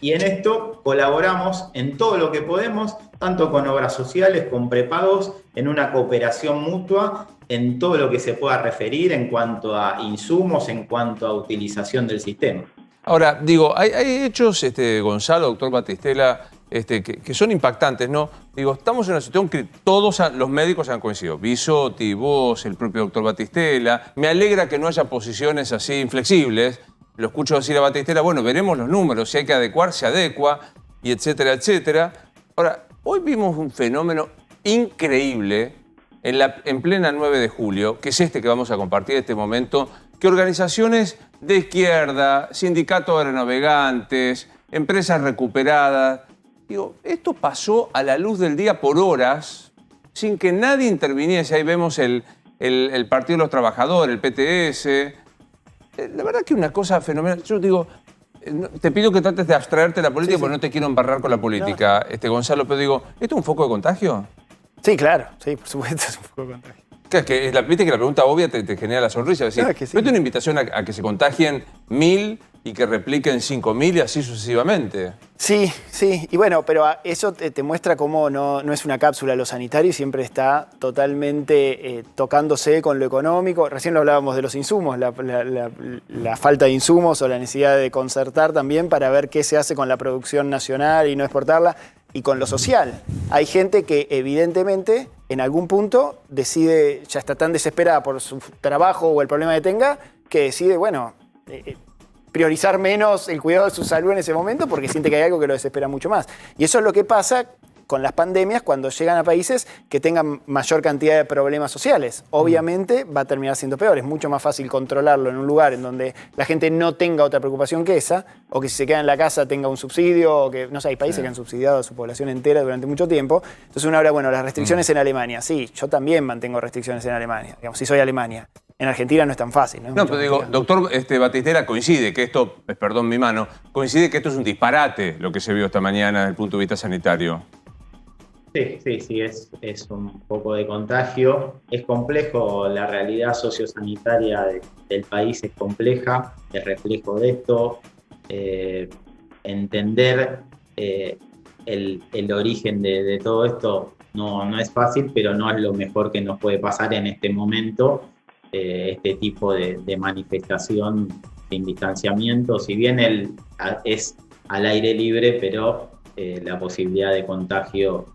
Y en esto colaboramos en todo lo que podemos, tanto con obras sociales, con prepagos, en una cooperación mutua, en todo lo que se pueda referir en cuanto a insumos, en cuanto a utilización del sistema. Ahora, digo, hay hechos, Gonzalo, doctor Batistela, que son impactantes, ¿no? Digo, estamos en una situación que todos los médicos han coincidido. Bisotti, vos, el propio doctor Batistela. Me alegra que no haya posiciones así inflexibles. Lo escucho decir a Batistela, bueno, veremos los números, si hay que adecuar, se adecua, y etcétera, etcétera. Ahora, hoy vimos un fenómeno increíble en plena 9 de julio, que es que vamos a compartir en este momento, que organizaciones de izquierda, sindicatos de aeronavegantes, empresas recuperadas, digo, esto pasó a la luz del día por horas, sin que nadie interviniese. Ahí vemos el Partido de los Trabajadores, el PTS. La verdad que una cosa fenomenal. Yo digo, te pido que trates de abstraerte de la política porque no te quiero embarrar con la política, Gonzalo, pero digo, ¿esto es un foco de contagio? Sí, claro, sí, por supuesto es un foco de contagio. Viste que la pregunta obvia te genera la sonrisa. Es decir, claro que sí. ¿es una invitación a que se contagien 1000 y que repliquen 5000 y así sucesivamente? Sí, sí. Y bueno, pero eso te muestra cómo no es una cápsula lo sanitario y siempre está totalmente tocándose con lo económico. Recién lo hablábamos de los insumos, la falta de insumos o la necesidad de concertar también para ver qué se hace con la producción nacional y no exportarla. Y con lo social. Hay gente que evidentemente en algún punto decide, ya está tan desesperada por su trabajo o el problema que tenga, que decide, bueno, priorizar menos el cuidado de su salud en ese momento porque siente que hay algo que lo desespera mucho más. Y eso es lo que pasa con las pandemias cuando llegan a países que tengan mayor cantidad de problemas sociales. Obviamente va a terminar siendo peor. Es mucho más fácil controlarlo en un lugar en donde la gente no tenga otra preocupación que esa, o que si se queda en la casa tenga un subsidio, o que, no sé, hay países que han subsidiado a su población entera durante mucho tiempo. Entonces uno habla, bueno, las restricciones en Alemania. Sí, yo también mantengo restricciones en Alemania, digamos, si soy Alemania. En Argentina no es tan fácil, ¿no? No, pero digo, doctor Batistela, coincide que esto, perdón mi mano, coincide que esto es un disparate lo que se vio esta mañana desde el punto de vista sanitario. Sí, es un poco de contagio. Es complejo, la realidad sociosanitaria del país es compleja, el reflejo de esto. Entender el origen de todo esto no es fácil, pero no es lo mejor que nos puede pasar en este momento, este tipo de manifestación sin distanciamiento. Si bien es al aire libre, pero la posibilidad de contagio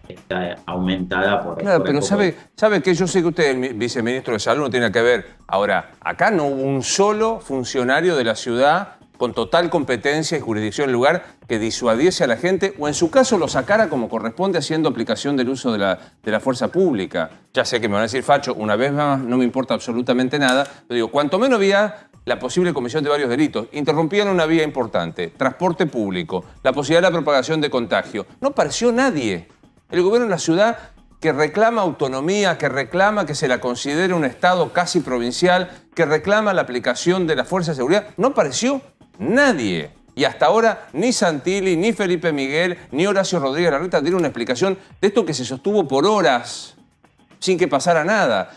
está aumentada por... Claro, por pero el poco- sabe que yo sé que usted, el viceministro de Salud, no tiene que ver. Ahora, acá no hubo un solo funcionario de la ciudad con total competencia y jurisdicción en el lugar que disuadiese a la gente o en su caso lo sacara como corresponde haciendo aplicación del uso de la fuerza pública. Ya sé que me van a decir, Facho, una vez más no me importa absolutamente nada, pero digo, cuanto menos había la posible comisión de varios delitos, interrumpían una vía importante, transporte público, la posibilidad de la propagación de contagio. No apareció nadie. El gobierno de la ciudad que reclama autonomía, que reclama que se la considere un estado casi provincial, que reclama la aplicación de la fuerza de seguridad, no apareció nadie. Y hasta ahora ni Santilli, ni Felipe Miguel, ni Horacio Rodríguez Larreta dieron una explicación de esto que se sostuvo por horas sin que pasara nada.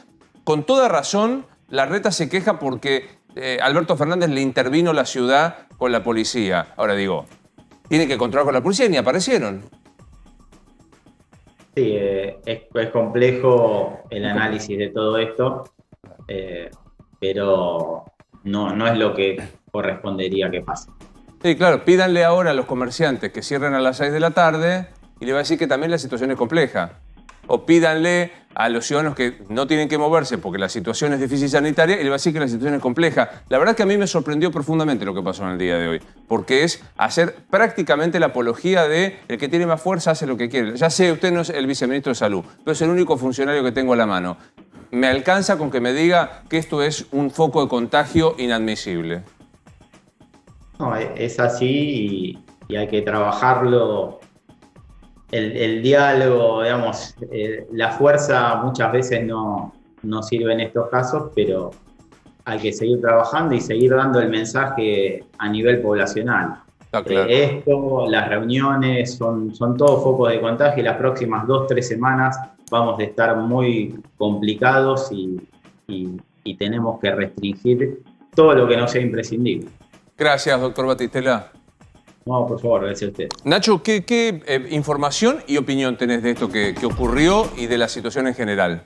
Con toda razón, Larreta se queja porque Alberto Fernández le intervino la ciudad con la policía. Ahora digo, tiene que controlar con la policía y ni aparecieron. Sí, es complejo el análisis de todo esto, pero no es lo que correspondería que pase. Sí, claro, pídanle ahora a los comerciantes que cierren a las 6 de la tarde y le va a decir que también la situación es compleja. O pídanle a los ciudadanos que no tienen que moverse porque la situación es difícil sanitaria y le va a decir que la situación es compleja. La verdad es que a mí me sorprendió profundamente lo que pasó en el día de hoy, porque es hacer prácticamente la apología de el que tiene más fuerza hace lo que quiere. Ya sé, usted no es el viceministro de Salud, pero es el único funcionario que tengo a la mano. Me alcanza con que me diga que esto es un foco de contagio inadmisible. No, es así y hay que trabajarlo. El diálogo, digamos, la fuerza muchas veces no sirve en estos casos, pero hay que seguir trabajando y seguir dando el mensaje a nivel poblacional. Está claro. Esto, las reuniones, son todos focos de contagio y las próximas 2-3 semanas vamos a estar muy complicados y tenemos que restringir todo lo que no sea imprescindible. Gracias, doctor Batistela. No, por favor, gracias a usted. Nacho, ¿qué información y opinión tenés de esto que ocurrió y de la situación en general?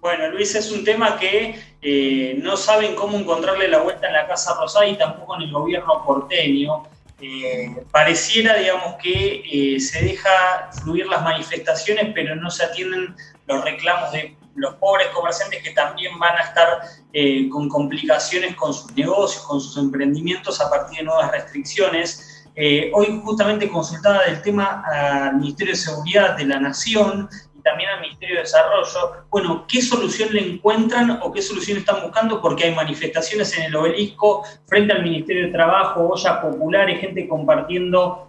Bueno, Luis, es un tema que no saben cómo encontrarle la vuelta en la Casa Rosada y tampoco en el gobierno porteño. Pareciera, digamos, que se deja fluir las manifestaciones, pero no se atienden los reclamos de los pobres comerciantes que también van a estar con complicaciones con sus negocios, con sus emprendimientos a partir de nuevas restricciones. Hoy justamente consultaba del tema al Ministerio de Seguridad de la Nación y también al Ministerio de Desarrollo. Bueno, ¿qué solución le encuentran o qué solución están buscando? Porque hay manifestaciones en el Obelisco frente al Ministerio de Trabajo, ollas populares, gente compartiendo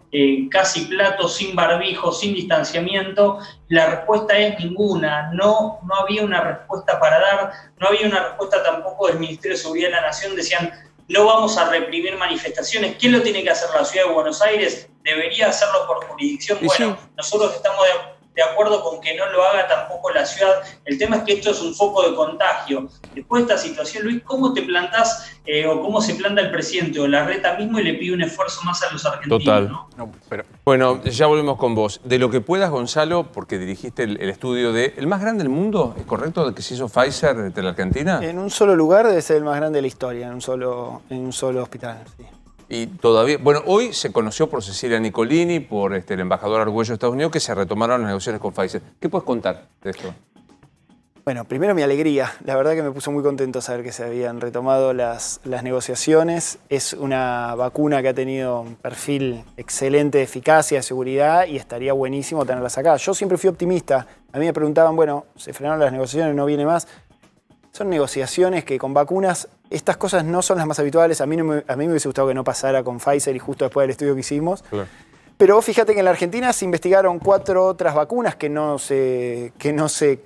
casi platos, sin barbijo, sin distanciamiento. La respuesta es ninguna. No había una respuesta para dar, no había una respuesta tampoco del Ministerio de Seguridad de la Nación. Decían, no vamos a reprimir manifestaciones. ¿Quién lo tiene que hacer? ¿La Ciudad de Buenos Aires? ¿Debería hacerlo por jurisdicción? Bueno, nosotros estamos de acuerdo con que no lo haga tampoco la ciudad. El tema es que esto es un foco de contagio. Después de esta situación, Luis, ¿cómo te plantás o cómo se planta el presidente o Larreta mismo y le pide un esfuerzo más a los argentinos? Total. ¿No? Bueno, ya volvemos con vos. De lo que puedas, Gonzalo, porque dirigiste el estudio de el más grande del mundo, ¿es correcto de que se hizo Pfizer de la Argentina? En un solo lugar debe ser el más grande de la historia, en un solo hospital. Sí. Y todavía, bueno, hoy se conoció por Cecilia Nicolini, por el embajador Argüello de Estados Unidos, que se retomaron las negociaciones con Pfizer. ¿Qué puedes contar de esto? Bueno, primero mi alegría. La verdad que me puso muy contento saber que se habían retomado las negociaciones. Es una vacuna que ha tenido un perfil excelente de eficacia, de seguridad y estaría buenísimo tenerlas acá. Yo siempre fui optimista. A mí me preguntaban, bueno, se frenaron las negociaciones, no viene más. Son negociaciones que con vacunas, estas cosas no son las más habituales. A mí me hubiese gustado que no pasara con Pfizer y justo después del estudio que hicimos. Claro. Pero fíjate que en la Argentina se investigaron 4 otras vacunas que no se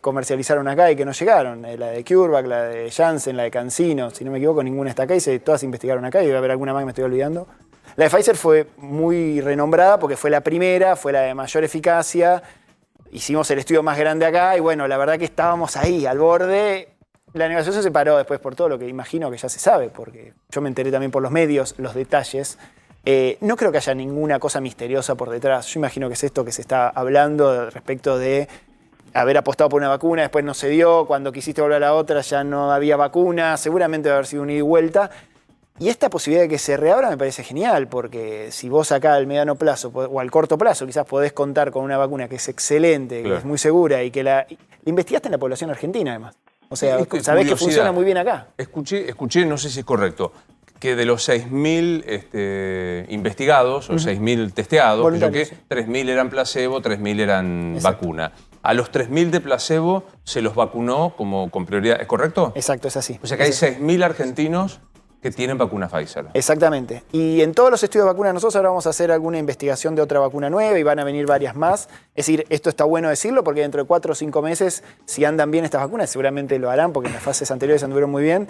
comercializaron acá y que no llegaron. La de CureVac, la de Janssen, la de CanSino, si no me equivoco, ninguna está acá y todas se investigaron acá y debe haber alguna más que me estoy olvidando. La de Pfizer fue muy renombrada porque fue la primera, fue la de mayor eficacia. Hicimos el estudio más grande acá y bueno, la verdad que estábamos ahí, al borde. La negociación se paró después por todo lo que imagino que ya se sabe, porque yo me enteré también por los medios, los detalles. No creo que haya ninguna cosa misteriosa por detrás. Yo imagino que es esto que se está hablando respecto de haber apostado por una vacuna, después no se dio, cuando quisiste volver a la otra ya no había vacuna, seguramente va a haber sido un ida y vuelta. Y esta posibilidad de que se reabra me parece genial, porque si vos acá al mediano plazo o al corto plazo quizás podés contar con una vacuna que es excelente, Claro. que es muy segura y que la investigaste en la población argentina además. O sea, sabés que Curiosidad. funciona muy bien acá. Escuché, no sé si es correcto, que de los 6.000 investigados o 6.000 testeados, creo que Voluntarios, sí. 3.000 eran placebo, 3.000 eran Exacto. vacuna. A los 3.000 de placebo se los vacunó como con prioridad, ¿es correcto? Exacto, es así. O sea que hay Es así. 6.000 argentinos que tienen vacuna Pfizer. Exactamente. Y en todos los estudios de vacunas nosotros ahora vamos a hacer alguna investigación de otra vacuna nueva y van a venir varias más. Es decir, esto está bueno decirlo porque dentro de 4 o 5 meses, si andan bien estas vacunas, seguramente lo harán porque en las fases anteriores anduvieron muy bien,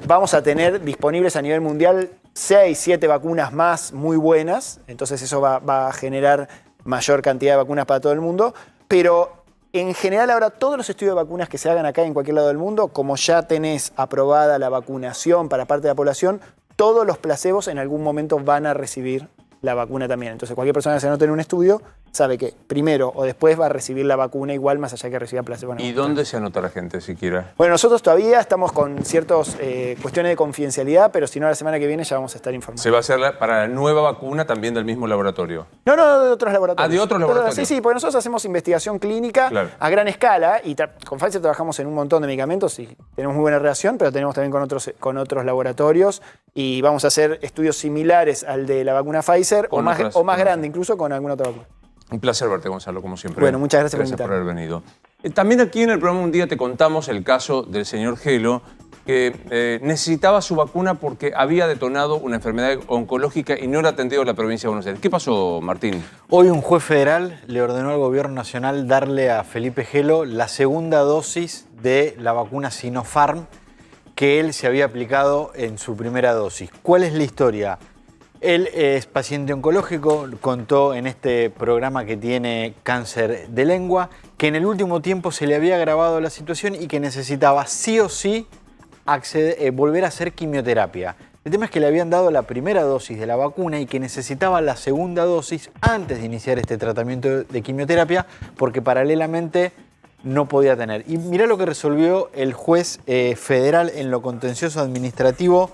vamos a tener disponibles a nivel mundial 6, 7 vacunas más muy buenas. Entonces eso va a generar mayor cantidad de vacunas para todo el mundo. Pero en general ahora todos los estudios de vacunas que se hagan acá en cualquier lado del mundo, como ya tenés aprobada la vacunación para parte de la población, todos los placebos en algún momento van a recibir la vacuna también. Entonces cualquier persona que se anote en un estudio sabe que primero o después va a recibir la vacuna igual más allá que reciba placebo. ¿Y dónde se anota la gente siquiera? Bueno, nosotros todavía estamos con ciertas cuestiones de confidencialidad, pero si no la semana que viene ya vamos a estar informando. ¿Se va a hacer para la nueva vacuna también del mismo laboratorio? No, de otros laboratorios. Ah, de otros laboratorios. Sí, porque nosotros hacemos investigación clínica Claro. a gran escala y con Pfizer trabajamos en un montón de medicamentos y tenemos muy buena relación, pero tenemos también con otros laboratorios y vamos a hacer estudios similares al de la vacuna Pfizer Con otras- o más grande incluso con alguna otra vacuna. Un placer verte, Gonzalo, como siempre. Bueno, muchas gracias por Gracias por invitarme. haber venido. También aquí en el programa un día te contamos el caso del señor Gelo, que necesitaba su vacuna porque había detonado una enfermedad oncológica y no era atendido en la provincia de Buenos Aires. ¿Qué pasó, Martín? Hoy un juez federal le ordenó al gobierno nacional darle a Felipe Gelo la segunda dosis de la vacuna Sinopharm que él se había aplicado en su primera dosis. ¿Cuál es la historia? Él es paciente oncológico, contó en este programa que tiene cáncer de lengua, que en el último tiempo se le había agravado la situación y que necesitaba sí o sí volver a hacer quimioterapia. El tema es que le habían dado la primera dosis de la vacuna y que necesitaba la segunda dosis antes de iniciar este tratamiento de quimioterapia porque paralelamente no podía tener. Y mirá lo que resolvió el juez federal en lo contencioso administrativo,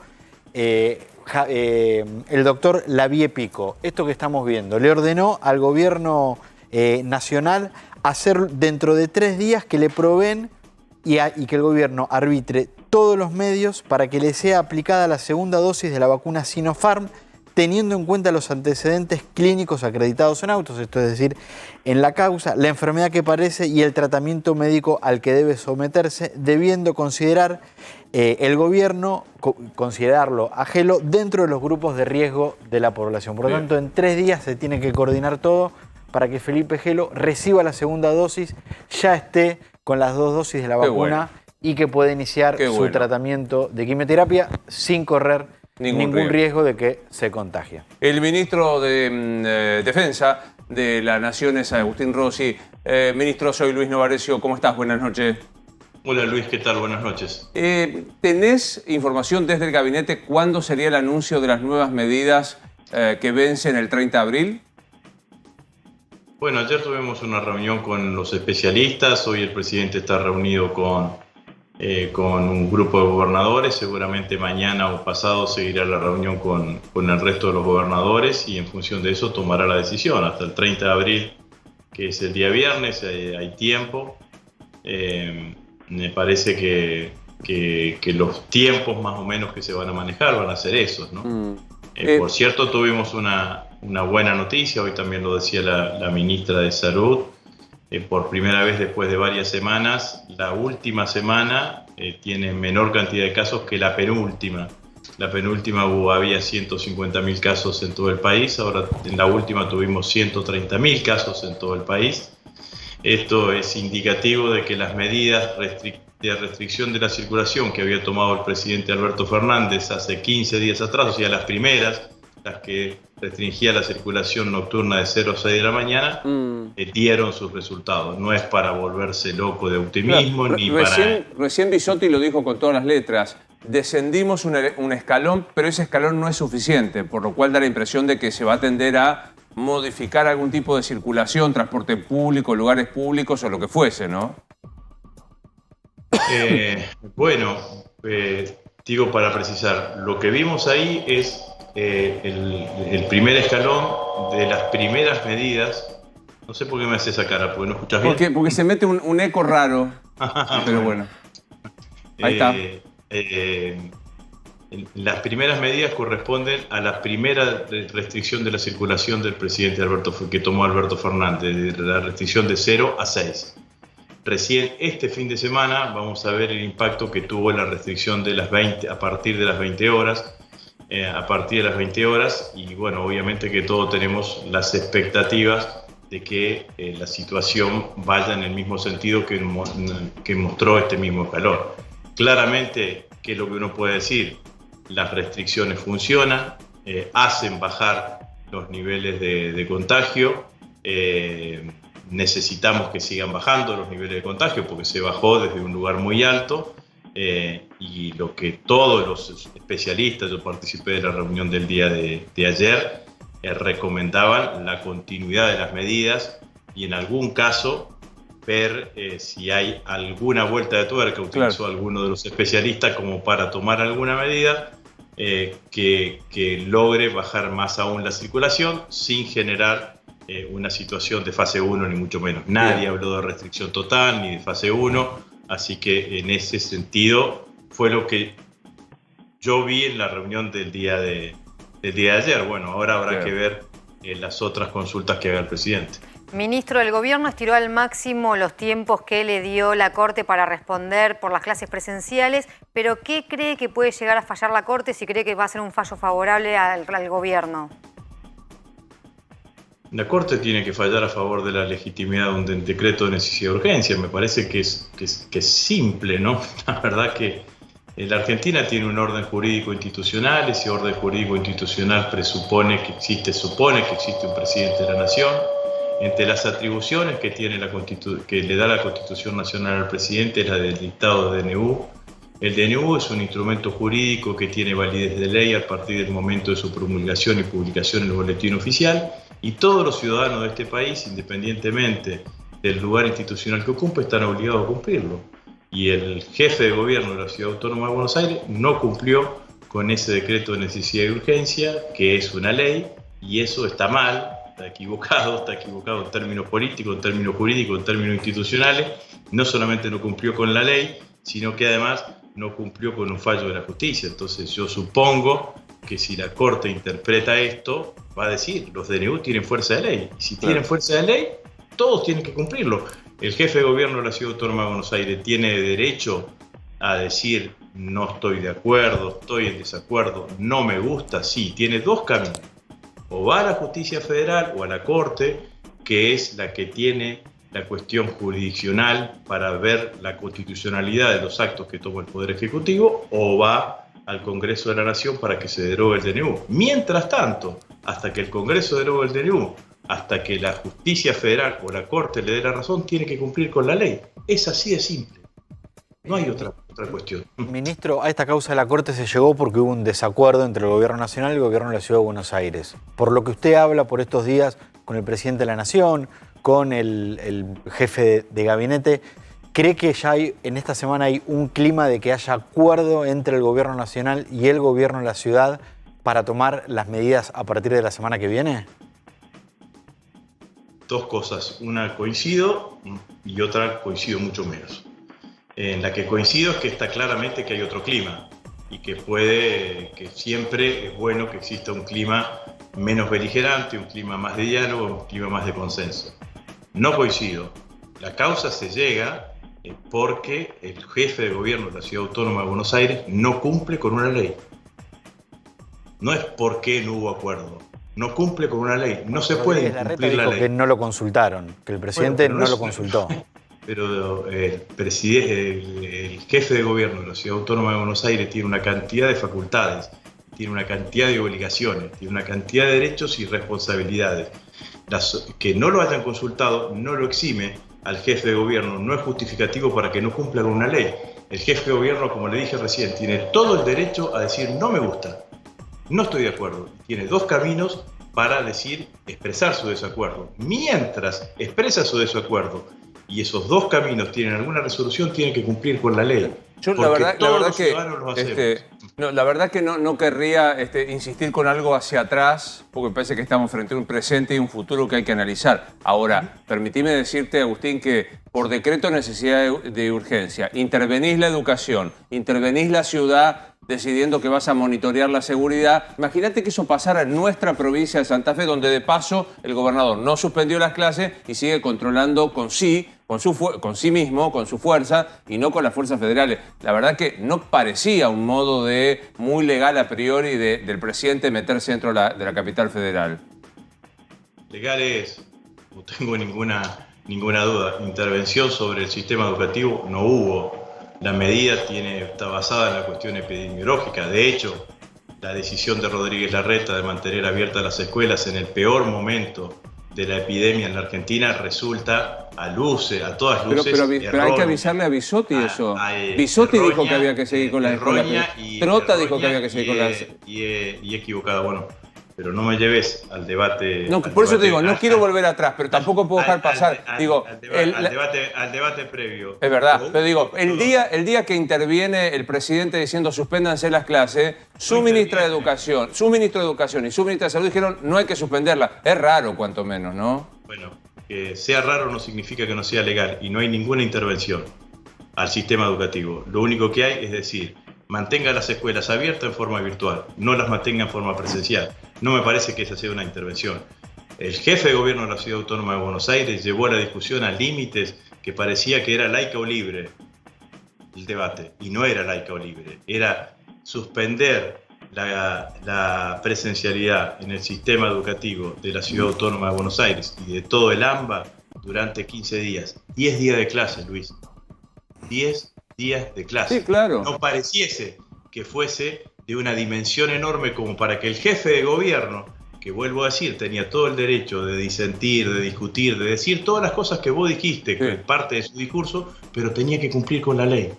el doctor Lavie Pico. Esto que estamos viendo, le ordenó al gobierno nacional hacer dentro de 3 días que le proveen y que el gobierno arbitre todos los medios para que le sea aplicada la segunda dosis de la vacuna Sinopharm, teniendo en cuenta los antecedentes clínicos acreditados en autos, esto es decir, en la causa, la enfermedad que padece y el tratamiento médico al que debe someterse, debiendo considerar el gobierno, considerarlo a Gelo dentro de los grupos de riesgo de la población. Por lo tanto, en 3 días se tiene que coordinar todo para que Felipe Gelo reciba la segunda dosis, ya esté con las 2 dosis de la vacuna bueno. y que pueda iniciar Qué su bueno. tratamiento de quimioterapia sin correr ningún riesgo de que se contagie. El ministro de Defensa de la Nación es Agustín Rossi. Ministro, soy Luis Novarecio. ¿Cómo estás? Buenas noches. Hola Luis, ¿qué tal? Buenas noches. ¿Tenés información desde el gabinete cuándo sería el anuncio de las nuevas medidas que vencen el 30 de abril? Bueno, ayer tuvimos una reunión con los especialistas, hoy el presidente está reunido con un grupo de gobernadores, seguramente mañana o pasado seguirá la reunión con el resto de los gobernadores y en función de eso tomará la decisión. Hasta el 30 de abril, que es el día viernes, hay tiempo. Me parece que los tiempos más o menos que se van a manejar van a ser esos, ¿no? Por cierto, tuvimos una buena noticia, hoy también lo decía la ministra de Salud, por primera vez después de varias semanas, la última semana tiene menor cantidad de casos que la penúltima. La penúltima había 150.000 casos en todo el país, ahora en la última tuvimos 130.000 casos en todo el país. Esto es indicativo de que las medidas de restricción de la circulación que había tomado el presidente Alberto Fernández hace 15 días atrás, o sea, las primeras, las que restringía la circulación nocturna de 0 a 6 de la mañana, dieron sus resultados. No es para volverse loco de optimismo, Recién Bisotti lo dijo con todas las letras. Descendimos un escalón, pero ese escalón no es suficiente, por lo cual da la impresión de que se va a tender a modificar algún tipo de circulación, transporte público, lugares públicos o lo que fuese, ¿no? Digo, para precisar, lo que vimos ahí es el primer escalón de las primeras medidas. No sé por qué me hace esa cara, porque no escuchas bien. Porque se mete un eco raro, pero bueno. Ahí está. Las primeras medidas corresponden a la primera restricción de la circulación del presidente que tomó Alberto Fernández, de la restricción de 0 a 6. Recién este fin de semana vamos a ver el impacto que tuvo la restricción de las 20, a partir de las 20 horas. Y bueno, obviamente que todos tenemos las expectativas de que la situación vaya en el mismo sentido que mostró este mismo escalón. Claramente, ¿qué es lo que uno puede decir? Las restricciones funcionan, hacen bajar los niveles de contagio, necesitamos que sigan bajando los niveles de contagio porque se bajó desde un lugar muy alto, y lo que todos los especialistas, yo participé de la reunión del día de ayer, recomendaban la continuidad de las medidas y en algún caso ver si hay alguna vuelta de tuerca, utilizó alguno de los especialistas como para tomar alguna medida que logre bajar más aún la circulación sin generar una situación de fase 1 ni mucho menos. Nadie habló de restricción total ni de fase 1, así que en ese sentido fue lo que yo vi en la reunión del día de ayer. Bueno, ahora habrá que ver las otras consultas que haga el presidente. Ministro, el gobierno estiró al máximo los tiempos que le dio la Corte para responder por las clases presenciales, pero ¿qué cree que puede llegar a fallar la Corte si cree que va a ser un fallo favorable al gobierno? La Corte tiene que fallar a favor de la legitimidad de un decreto de necesidad de urgencia. Me parece que es simple, ¿no? La verdad que la Argentina tiene un orden jurídico institucional. Ese orden jurídico institucional supone que existe un presidente de la nación. Entre las atribuciones que le da la Constitución Nacional al presidente es la del dictado de DNU. El DNU es un instrumento jurídico que tiene validez de ley a partir del momento de su promulgación y publicación en el boletín oficial, y todos los ciudadanos de este país, independientemente del lugar institucional que ocupe, están obligados a cumplirlo. Y el jefe de gobierno de la Ciudad Autónoma de Buenos Aires no cumplió con ese decreto de necesidad y urgencia, que es una ley, y eso está mal. Está equivocado en términos políticos, en términos jurídicos, en términos institucionales. No solamente no cumplió con la ley, sino que además no cumplió con un fallo de la justicia. Entonces yo supongo que si la Corte interpreta esto, va a decir, los DNU tienen fuerza de ley. Y si tienen fuerza de ley, todos tienen que cumplirlo. El jefe de gobierno de la Ciudad Autónoma de Buenos Aires tiene derecho a decir, no estoy de acuerdo, estoy en desacuerdo, no me gusta. Sí, tiene dos caminos. O va a la justicia federal o a la Corte, que es la que tiene la cuestión jurisdiccional para ver la constitucionalidad de los actos que toma el Poder Ejecutivo, o va al Congreso de la Nación para que se derogue el DNU. Mientras tanto, hasta que el Congreso derogue el DNU, hasta que la justicia federal o la Corte le dé la razón, tiene que cumplir con la ley. Es así de simple. No hay otra cuestión. Ministro, a esta causa de la Corte se llegó porque hubo un desacuerdo entre el Gobierno Nacional y el Gobierno de la Ciudad de Buenos Aires. Por lo que usted habla por estos días con el presidente de la Nación, con el jefe de gabinete, ¿cree que ya en esta semana hay un clima de que haya acuerdo entre el Gobierno Nacional y el Gobierno de la Ciudad para tomar las medidas a partir de la semana que viene? Dos cosas. Una coincido y otra coincido mucho menos. En la que coincido es que está claramente que hay otro clima y que siempre es bueno que exista un clima menos beligerante, un clima más de diálogo, un clima más de consenso. No coincido. La causa se llega porque el jefe de gobierno de la Ciudad Autónoma de Buenos Aires no cumple con una ley. No es porque no hubo acuerdo. No cumple con una ley. No se puede incumplir la ley. Que no lo consultaron, que el presidente no lo consultó. Pero el jefe de gobierno de la Ciudad Autónoma de Buenos Aires tiene una cantidad de facultades, tiene una cantidad de obligaciones, tiene una cantidad de derechos y responsabilidades. Que no lo hayan consultado no lo exime al jefe de gobierno, no es justificativo para que no cumpla con una ley. El jefe de gobierno, como le dije recién, tiene todo el derecho a decir no me gusta, no estoy de acuerdo. Tiene dos caminos para expresar su desacuerdo. Mientras expresa su desacuerdo y esos dos caminos tienen alguna resolución, tienen que cumplir con la ley. Yo la verdad que No, la verdad que no querría insistir con algo hacia atrás, porque me parece que estamos frente a un presente y un futuro que hay que analizar. Ahora, permitime decirte, Agustín, que por decreto necesidad de urgencia, intervenís la educación, intervenís la ciudad decidiendo que vas a monitorear la seguridad. Imagínate que eso pasara en nuestra provincia de Santa Fe, donde de paso el gobernador no suspendió las clases y sigue controlando con sí mismo, con su fuerza y no con las fuerzas federales. La verdad que no parecía un modo muy legal a priori del presidente meterse dentro de la capital federal. Legal es, no tengo ninguna duda. Intervención sobre el sistema educativo no hubo. La medida está basada en la cuestión epidemiológica. De hecho, la decisión de Rodríguez Larreta de mantener abiertas las escuelas en el peor momento de la epidemia en la Argentina resulta a todas luces pero hay que avisarle a Bisotti eso. Bisotti dijo que había que seguir con las escuelas. Trota dijo que había que seguir con las... Y equivocada, bueno. Pero no me lleves al debate... No, por eso te digo, no quiero volver atrás, pero tampoco puedo dejar pasar. Al debate previo. Es verdad, pero digo, el día que interviene el presidente diciendo suspéndanse las clases, su ministra de Educación, su ministro de Educación y su ministra de Salud dijeron no hay que suspenderla. Es raro, cuanto menos, ¿no? Bueno, que sea raro no significa que no sea legal y no hay ninguna intervención al sistema educativo. Lo único que hay es decir, mantenga las escuelas abiertas en forma virtual, no las mantenga en forma presencial. No me parece que esa sea una intervención. El jefe de gobierno de la Ciudad Autónoma de Buenos Aires llevó la discusión a límites que parecía que era laica o libre el debate, y no era laica o libre, era suspender la presencialidad en el sistema educativo de la Ciudad Autónoma de Buenos Aires y de todo el AMBA durante 15 días. 10 días de clase, Luis. 10 días de clase. Sí, claro. No pareciese que fuese de una dimensión enorme como para que el jefe de gobierno, que vuelvo a decir, tenía todo el derecho de disentir, de discutir, de decir todas las cosas que vos dijiste, que es parte de su discurso, pero tenía que cumplir con la ley,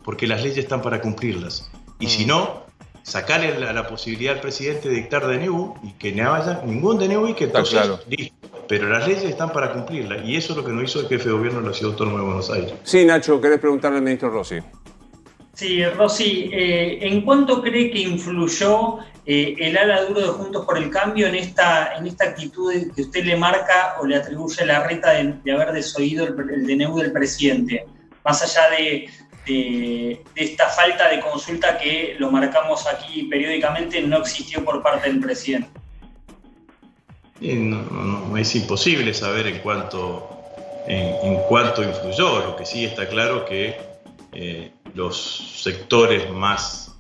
porque las leyes están para cumplirlas. Y si no, sacarle la posibilidad al presidente de dictar DNU y que no haya ningún DNU y que entonces, listo. Pero las leyes están para cumplirlas y eso es lo que no hizo el jefe de gobierno de la Ciudad Autónoma de Buenos Aires. Sí, Nacho, ¿querés preguntarle al ministro Rossi? Sí, Rossi, ¿en cuánto cree que influyó el ala duro de Juntos por el Cambio en esta actitud que usted le marca o le atribuye a Larreta de haber desoído el DNU del presidente? Más allá de esta falta de consulta que lo marcamos aquí periódicamente, no existió por parte del presidente. No, es imposible saber en cuánto influyó. Lo que sí está claro que los sectores más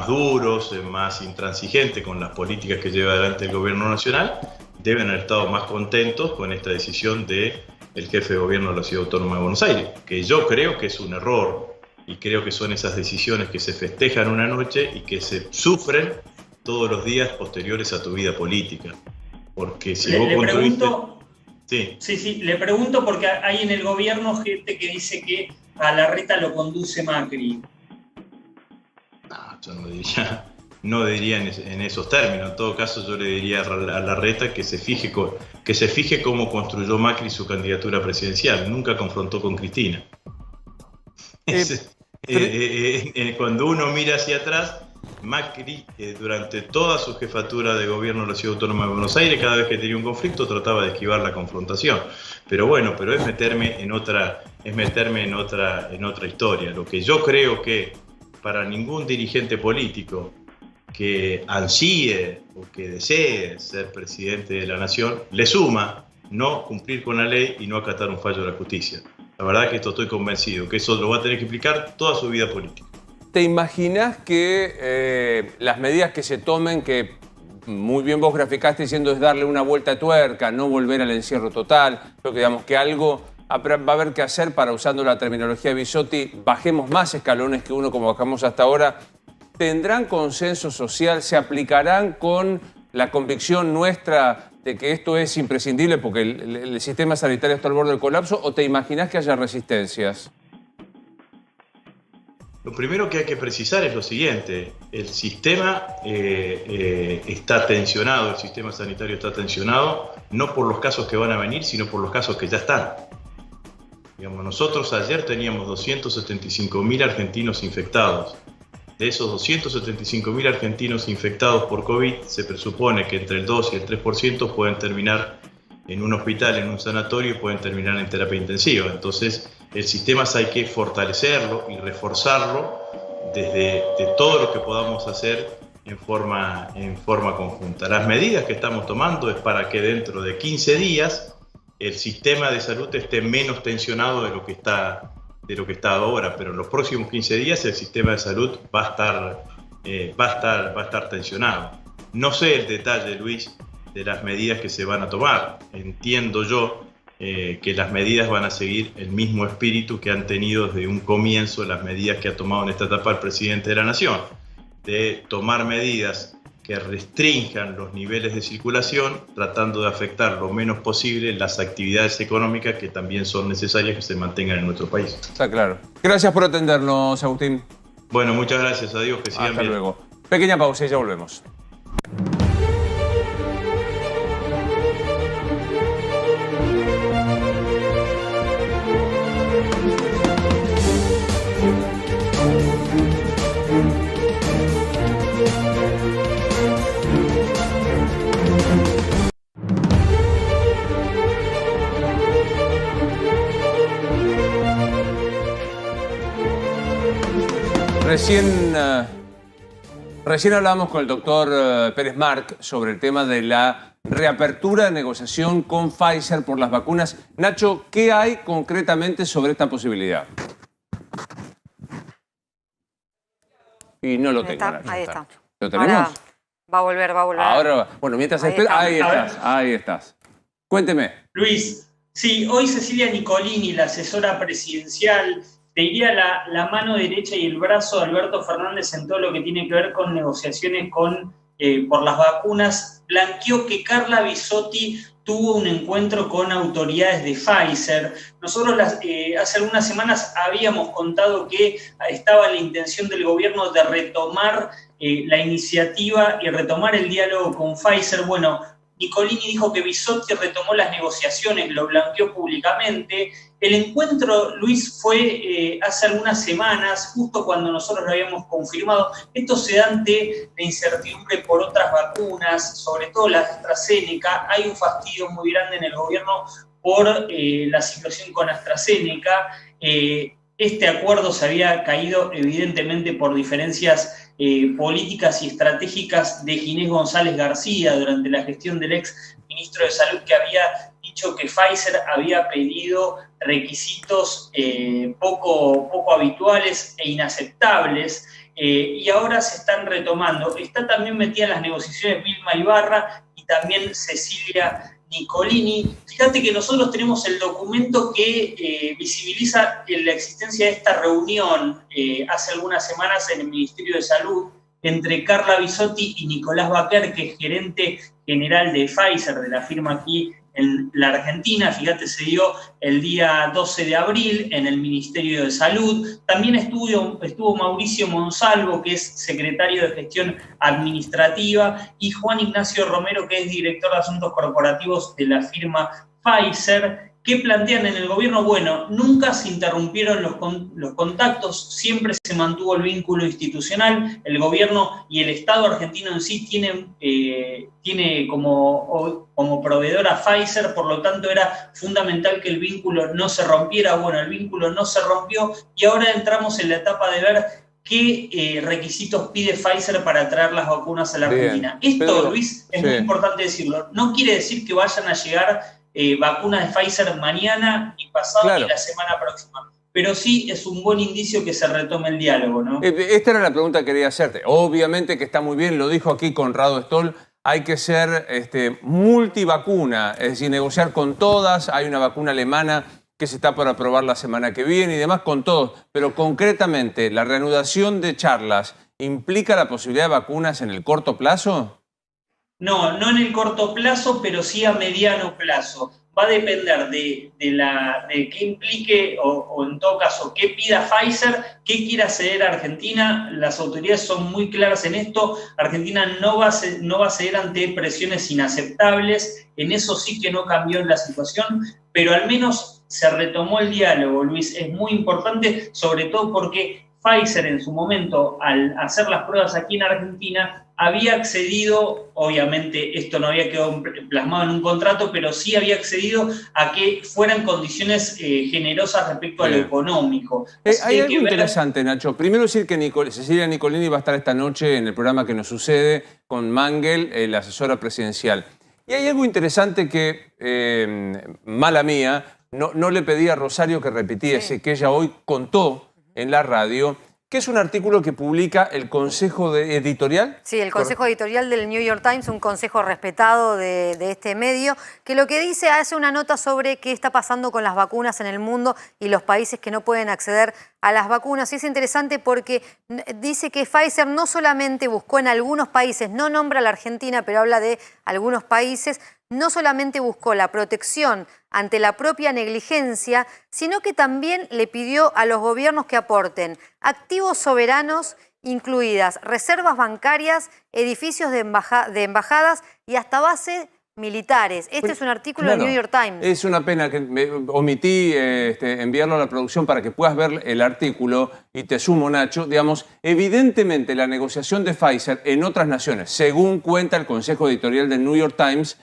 duros, más intransigentes con las políticas que lleva adelante el gobierno nacional, deben haber estado más contentos con esta decisión del jefe de gobierno de la Ciudad Autónoma de Buenos Aires, que yo creo que es un error y creo que son esas decisiones que se festejan una noche y que se sufren todos los días posteriores a tu vida política. Porque si vos construiste... Sí, le pregunto porque hay en el gobierno gente que dice que a Larreta lo conduce Macri. No, yo no diría en esos términos. En todo caso, yo le diría a Larreta que se fije cómo construyó Macri su candidatura presidencial. Nunca confrontó con Cristina. Cuando uno mira hacia atrás, Macri, durante toda su jefatura de gobierno de la Ciudad Autónoma de Buenos Aires, cada vez que tenía un conflicto trataba de esquivar la confrontación. Pero es meterme en otra historia. Lo que yo creo que para ningún dirigente político que ansíe o que desee ser presidente de la nación, le suma no cumplir con la ley y no acatar un fallo de la justicia. La verdad que estoy convencido que eso lo va a tener que explicar toda su vida política. ¿Te imaginás que las medidas que se tomen, que muy bien vos graficaste diciendo es darle una vuelta de tuerca, no volver al encierro total, pero que digamos que algo va a haber que hacer para, usando la terminología de Bisotti, bajemos más escalones que uno como bajamos hasta ahora? ¿Tendrán consenso social? ¿Se aplicarán con la convicción nuestra de que esto es imprescindible porque el sistema sanitario está al borde del colapso? ¿O te imaginás que haya resistencias? Lo primero que hay que precisar es lo siguiente: el sistema está tensionado, el sistema sanitario está tensionado no por los casos que van a venir, sino por los casos que ya están. Digamos, nosotros ayer teníamos 275.000 argentinos infectados De esos 275.000 argentinos infectados por COVID, se presupone que entre el 2 y el 3% pueden terminar en un hospital, en un sanatorio, y pueden terminar en terapia intensiva. Entonces, el sistema hay que fortalecerlo y reforzarlo desde todo lo que podamos hacer en forma conjunta. Las medidas que estamos tomando es para que dentro de 15 días el sistema de salud esté menos tensionado de lo que está ahora, pero en los próximos 15 días el sistema de salud va a estar tensionado. No sé el detalle, Luis, de las medidas que se van a tomar. Entiendo yo que las medidas van a seguir el mismo espíritu que han tenido desde un comienzo las medidas que ha tomado en esta etapa el presidente de la Nación, de tomar medidas que restrinjan los niveles de circulación, tratando de afectar lo menos posible las actividades económicas que también son necesarias que se mantengan en nuestro país. Está claro. Gracias por atendernos, Agustín. Bueno, muchas gracias. Adiós, que sigan bien. Hasta luego. Pequeña pausa y ya volvemos. Recién hablábamos con el doctor Pérez Marc sobre el tema de la reapertura de negociación con Pfizer por las vacunas. Nacho, ¿qué hay concretamente sobre esta posibilidad? Y no lo tengo. Ahí está. ¿Lo tenemos? Ahora va a volver. Ahora va. Bueno, mientras espera, ahí estás. Cuénteme. Luis, sí, hoy Cecilia Nicolini, la asesora presidencial, te diría la mano derecha y el brazo de Alberto Fernández en todo lo que tiene que ver con negociaciones por las vacunas, blanqueó que Carla Bisotti tuvo un encuentro con autoridades de Pfizer. Nosotros hace algunas semanas habíamos contado que estaba la intención del gobierno de retomar la iniciativa y retomar el diálogo con Pfizer. Bueno, Nicolini dijo que Bisotti retomó las negociaciones, lo blanqueó públicamente. El encuentro, Luis, fue hace algunas semanas, justo cuando nosotros lo habíamos confirmado. Esto se da ante la incertidumbre por otras vacunas, sobre todo la AstraZeneca. Hay un fastidio muy grande en el gobierno por la situación con AstraZeneca. Este acuerdo se había caído evidentemente por diferencias políticas y estratégicas de Ginés González García durante la gestión del ex ministro de Salud, que había dicho que Pfizer había pedido requisitos poco habituales e inaceptables, y ahora se están retomando. Está también metida en las negociaciones Vilma Ibarra y también Cecilia Nicolini. Fíjate que nosotros tenemos el documento que visibiliza la existencia de esta reunión hace algunas semanas en el Ministerio de Salud entre Carla Bisotti y Nicolás Baquer, que es gerente general de Pfizer, de la firma aquí en la Argentina. Fíjate, se dio el día 12 de abril en el Ministerio de Salud. También estuvo Mauricio Monsalvo, que es secretario de Gestión Administrativa, y Juan Ignacio Romero, que es director de Asuntos Corporativos de la firma Pfizer. ¿Qué plantean en el gobierno? Bueno, nunca se interrumpieron los contactos, siempre se mantuvo el vínculo institucional. El gobierno y el Estado argentino en sí tiene como proveedor a Pfizer, por lo tanto era fundamental que el vínculo no se rompiera. Bueno, el vínculo no se rompió y ahora entramos en la etapa de ver qué requisitos pide Pfizer para traer las vacunas a la Argentina. Esto, Pedro, Luis, es muy importante decirlo. No quiere decir que vayan a llegar vacunas de Pfizer mañana y pasado y la semana próxima. Pero sí es un buen indicio que se retome el diálogo, ¿no? Esta era la pregunta que quería hacerte. Obviamente que está muy bien, lo dijo aquí Conrado Stoll, hay que ser multivacuna, es decir, negociar con todas. Hay una vacuna alemana que se está por aprobar la semana que viene y demás, con todos. Pero concretamente, ¿la reanudación de charlas implica la posibilidad de vacunas en el corto plazo? No en el corto plazo, pero sí a mediano plazo. Va a depender de qué implique o en todo caso qué pida Pfizer, qué quiera ceder a Argentina. Las autoridades son muy claras en esto. Argentina no va a ceder ante presiones inaceptables. En eso sí que no cambió la situación, pero al menos se retomó el diálogo, Luis. Es muy importante, sobre todo porque Pfizer en su momento, al hacer las pruebas aquí en Argentina, había accedido, obviamente esto no había quedado plasmado en un contrato, pero sí había accedido a que fueran condiciones generosas respecto a lo económico. Hay algo interesante, Nacho. Primero decir que Cecilia Nicolini va a estar esta noche en el programa Que Nos Sucede con Mangel, la asesora presidencial. Y hay algo interesante que, mala mía, no le pedí a Rosario que repitiese, que ella hoy contó en la radio, que es un artículo que publica el Consejo Editorial. Sí, el Consejo Editorial del New York Times, un consejo respetado de este medio, que lo que dice, hace una nota sobre qué está pasando con las vacunas en el mundo y los países que no pueden acceder a las vacunas. Y es interesante porque dice que Pfizer no solamente buscó en algunos países, no nombra a la Argentina, pero habla de algunos países, no solamente buscó la protección ante la propia negligencia, sino que también le pidió a los gobiernos que aporten activos soberanos, incluidas reservas bancarias, edificios de embajadas y hasta bases militares. Este es un artículo del New York Times. Es una pena que me omití enviarlo a la producción para que puedas ver el artículo, y te sumo, Nacho. Digamos, evidentemente la negociación de Pfizer en otras naciones, según cuenta el Consejo Editorial del New York Times,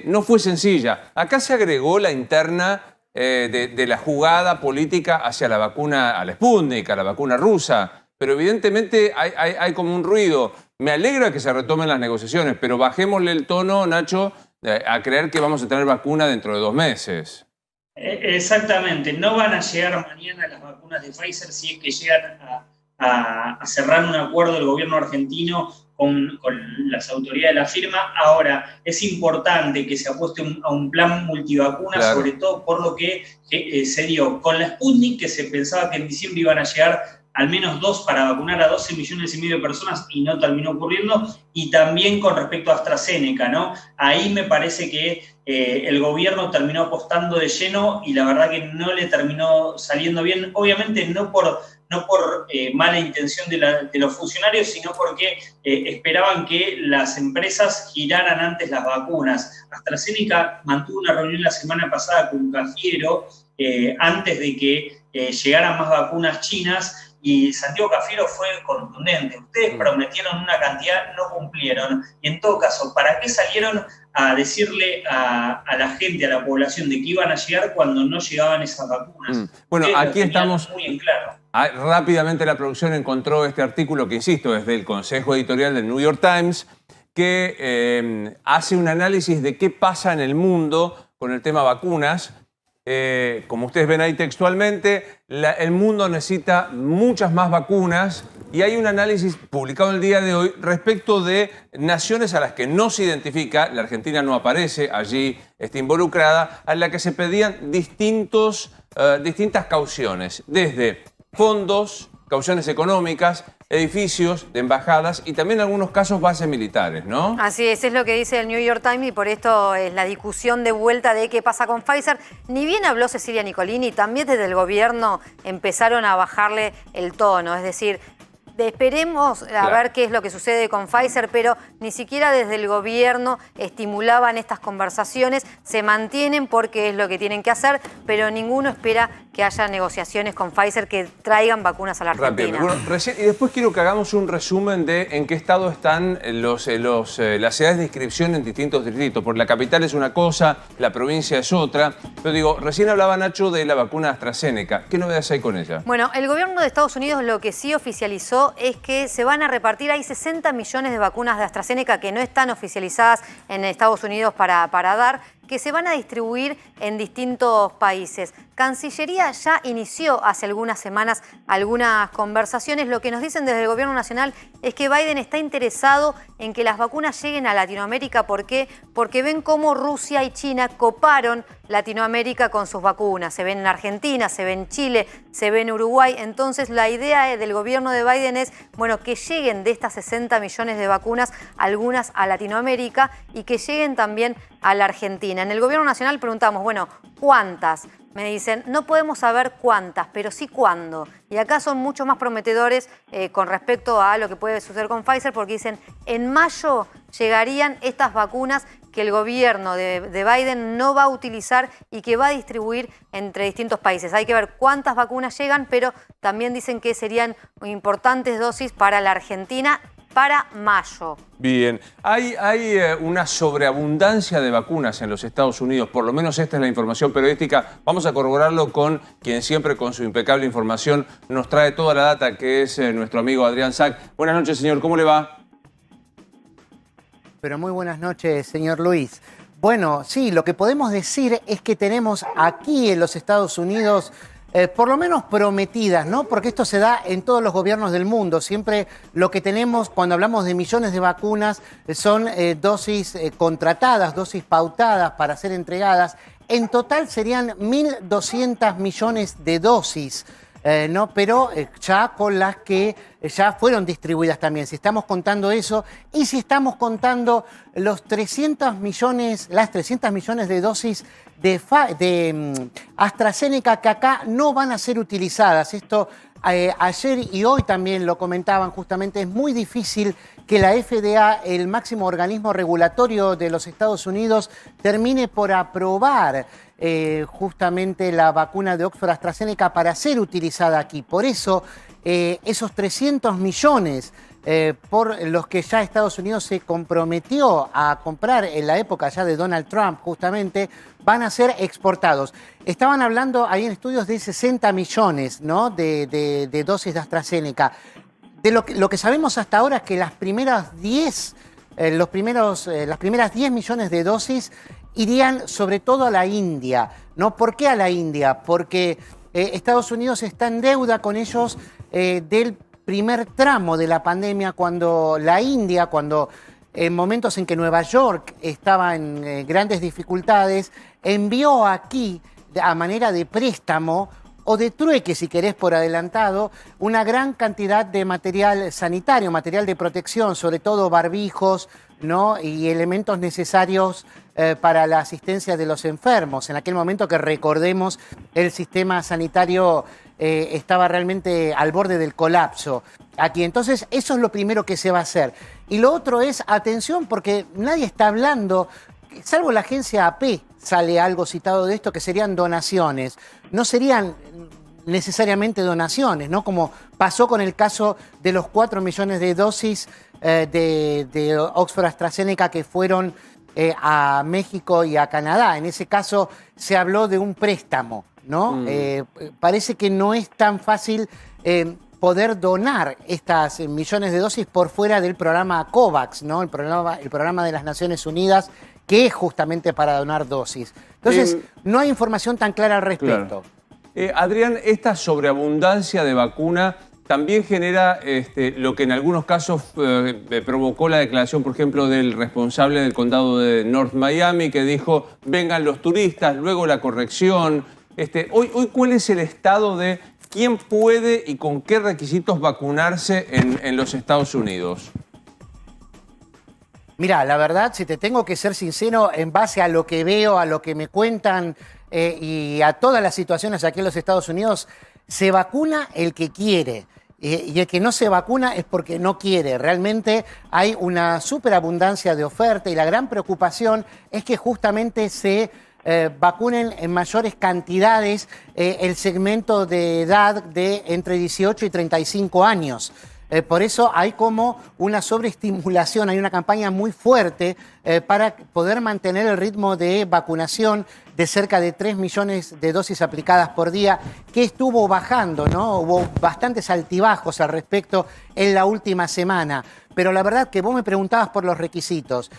no fue sencilla. Acá se agregó la interna de la jugada política hacia la vacuna, a la Sputnik, a la vacuna rusa. Pero evidentemente hay como un ruido. Me alegra que se retomen las negociaciones, pero bajémosle el tono, Nacho, a creer que vamos a tener vacuna dentro de 2 meses. Exactamente. No van a llegar mañana las vacunas de Pfizer si es que llegan a cerrar un acuerdo del gobierno argentino con las autoridades de la firma. Ahora, es importante que se apueste a un plan multivacunas, claro, sobre todo por lo que se dio con la Sputnik, que se pensaba que en diciembre iban a llegar al menos 2 para vacunar a 12,5 millones de personas y no terminó ocurriendo, y también con respecto a AstraZeneca, ¿no? Ahí me parece que el gobierno terminó apostando de lleno y la verdad que no le terminó saliendo bien, obviamente no por mala intención de los funcionarios, sino porque esperaban que las empresas giraran antes las vacunas. AstraZeneca mantuvo una reunión la semana pasada con Cafiero antes de que llegaran más vacunas chinas, y Santiago Cafiero fue contundente. Ustedes prometieron una cantidad, no cumplieron. Y en todo caso, ¿para qué salieron a decirle a la gente, a la población, de que iban a llegar cuando no llegaban esas vacunas? Bueno, aquí estamos muy en claro. Rápidamente la producción encontró este artículo que, insisto, es del Consejo Editorial del New York Times, que hace un análisis de qué pasa en el mundo con el tema vacunas. Como ustedes ven ahí textualmente, el mundo necesita muchas más vacunas, y hay un análisis publicado el día de hoy respecto de naciones a las que no se identifica, la Argentina no aparece, allí está involucrada, a la que se pedían distintas cauciones, desde fondos, cauciones económicas, edificios de embajadas y también en algunos casos bases militares, ¿no? Así es lo que dice el New York Times, y por esto es la discusión de vuelta de qué pasa con Pfizer. Ni bien habló Cecilia Nicolini, también desde el gobierno empezaron a bajarle el tono, es decir, esperemos a ver qué es lo que sucede con Pfizer, pero ni siquiera desde el gobierno estimulaban estas conversaciones. Se mantienen porque es lo que tienen que hacer, pero ninguno espera que haya negociaciones con Pfizer que traigan vacunas a la Argentina. Bueno, y después quiero que hagamos un resumen de en qué estado están las edades de inscripción en distintos distritos. Porque la capital es una cosa, la provincia es otra. Pero digo, recién hablaba Nacho de la vacuna AstraZeneca. ¿Qué novedades hay con ella? Bueno, el gobierno de Estados Unidos lo que sí oficializó es que se van a repartir, hay 60 millones de vacunas de AstraZeneca que no están oficializadas en Estados Unidos para dar, que se van a distribuir en distintos países. Cancillería ya inició hace algunas semanas algunas conversaciones. Lo que nos dicen desde el gobierno nacional es que Biden está interesado en que las vacunas lleguen a Latinoamérica. ¿Por qué? Porque ven cómo Rusia y China coparon Latinoamérica con sus vacunas. Se ven en Argentina, se ve en Chile, se ve en Uruguay. Entonces la idea del gobierno de Biden es, bueno, que lleguen de estas 60 millones de vacunas algunas a Latinoamérica y que lleguen también a la Argentina. En el gobierno nacional preguntamos, bueno, ¿cuántas? Me dicen, no podemos saber cuántas, pero sí cuándo. Y acá son mucho más prometedores con respecto a lo que puede suceder con Pfizer, porque dicen, en mayo llegarían estas vacunas que el gobierno de Biden no va a utilizar y que va a distribuir entre distintos países. Hay que ver cuántas vacunas llegan, pero también dicen que serían importantes dosis para la Argentina para mayo. Bien, hay una sobreabundancia de vacunas en los Estados Unidos, por lo menos esta es la información periodística. Vamos a corroborarlo con quien siempre con su impecable información nos trae toda la data, que es nuestro amigo Adrián Sack. Buenas noches, señor, ¿cómo le va? Pero muy buenas noches, señor Luis. Bueno, sí, lo que podemos decir es que tenemos aquí en los Estados Unidos por lo menos prometidas, ¿no? Porque esto se da en todos los gobiernos del mundo. Siempre lo que tenemos cuando hablamos de millones de vacunas son dosis contratadas, dosis pautadas para ser entregadas. En total serían 1.200 millones de dosis. ¿No? Pero ya con las que ya fueron distribuidas también, si estamos contando eso y si estamos contando las 300 millones de dosis de AstraZeneca que acá no van a ser utilizadas. Esto ayer y hoy también lo comentaban justamente, es muy difícil que la FDA, el máximo organismo regulatorio de los Estados Unidos, termine por aprobar justamente la vacuna de Oxford AstraZeneca para ser utilizada aquí. Por eso, esos 300 millones por los que ya Estados Unidos se comprometió a comprar en la época ya de Donald Trump, justamente, van a ser exportados. Estaban hablando ahí en estudios de 60 millones, ¿no? de dosis de AstraZeneca. De lo que sabemos hasta ahora es que las primeras 10 millones de dosis irían sobre todo a la India, ¿no? ¿Por qué a la India? Porque Estados Unidos está en deuda con ellos del primer tramo de la pandemia, cuando la India, cuando en momentos en que Nueva York estaba en grandes dificultades, envió aquí, a manera de préstamo, o de trueque, si querés, por adelantado, una gran cantidad de material sanitario, material de protección, sobre todo barbijos, ¿no? Y elementos necesarios para la asistencia de los enfermos. En aquel momento que recordemos, el sistema sanitario estaba realmente al borde del colapso aquí. Entonces, eso es lo primero que se va a hacer. Y lo otro es, atención, porque nadie está hablando, salvo la agencia AP, sale algo citado de esto, que serían donaciones. No serían necesariamente donaciones, ¿no? Como pasó con el caso de los 4 millones de dosis de Oxford AstraZeneca que fueron a México y a Canadá. En ese caso se habló de un préstamo, ¿no? Parece que no es tan fácil poder donar estas millones de dosis por fuera del programa COVAX, ¿no? El programa de las Naciones Unidas, que es justamente para donar dosis. Entonces, no hay información tan clara al respecto. Claro. Adrián, esta sobreabundancia de vacuna también genera lo que en algunos casos provocó la declaración, por ejemplo, del responsable del condado de North Miami, que dijo, vengan los turistas, luego la corrección. Hoy, ¿cuál es el estado de quién puede y con qué requisitos vacunarse en los Estados Unidos? Mirá, la verdad, si te tengo que ser sincero, en base a lo que veo, a lo que me cuentan y a todas las situaciones aquí en los Estados Unidos, se vacuna el que quiere. Y el que no se vacuna es porque no quiere. Realmente hay una superabundancia de oferta y la gran preocupación es que justamente se vacunen en mayores cantidades el segmento de edad de entre 18 y 35 años. Por eso hay como una sobreestimulación, hay una campaña muy fuerte para poder mantener el ritmo de vacunación de cerca de 3 millones de dosis aplicadas por día, que estuvo bajando, ¿no? Hubo bastantes altibajos al respecto en la última semana. Pero la verdad que vos me preguntabas por los requisitos.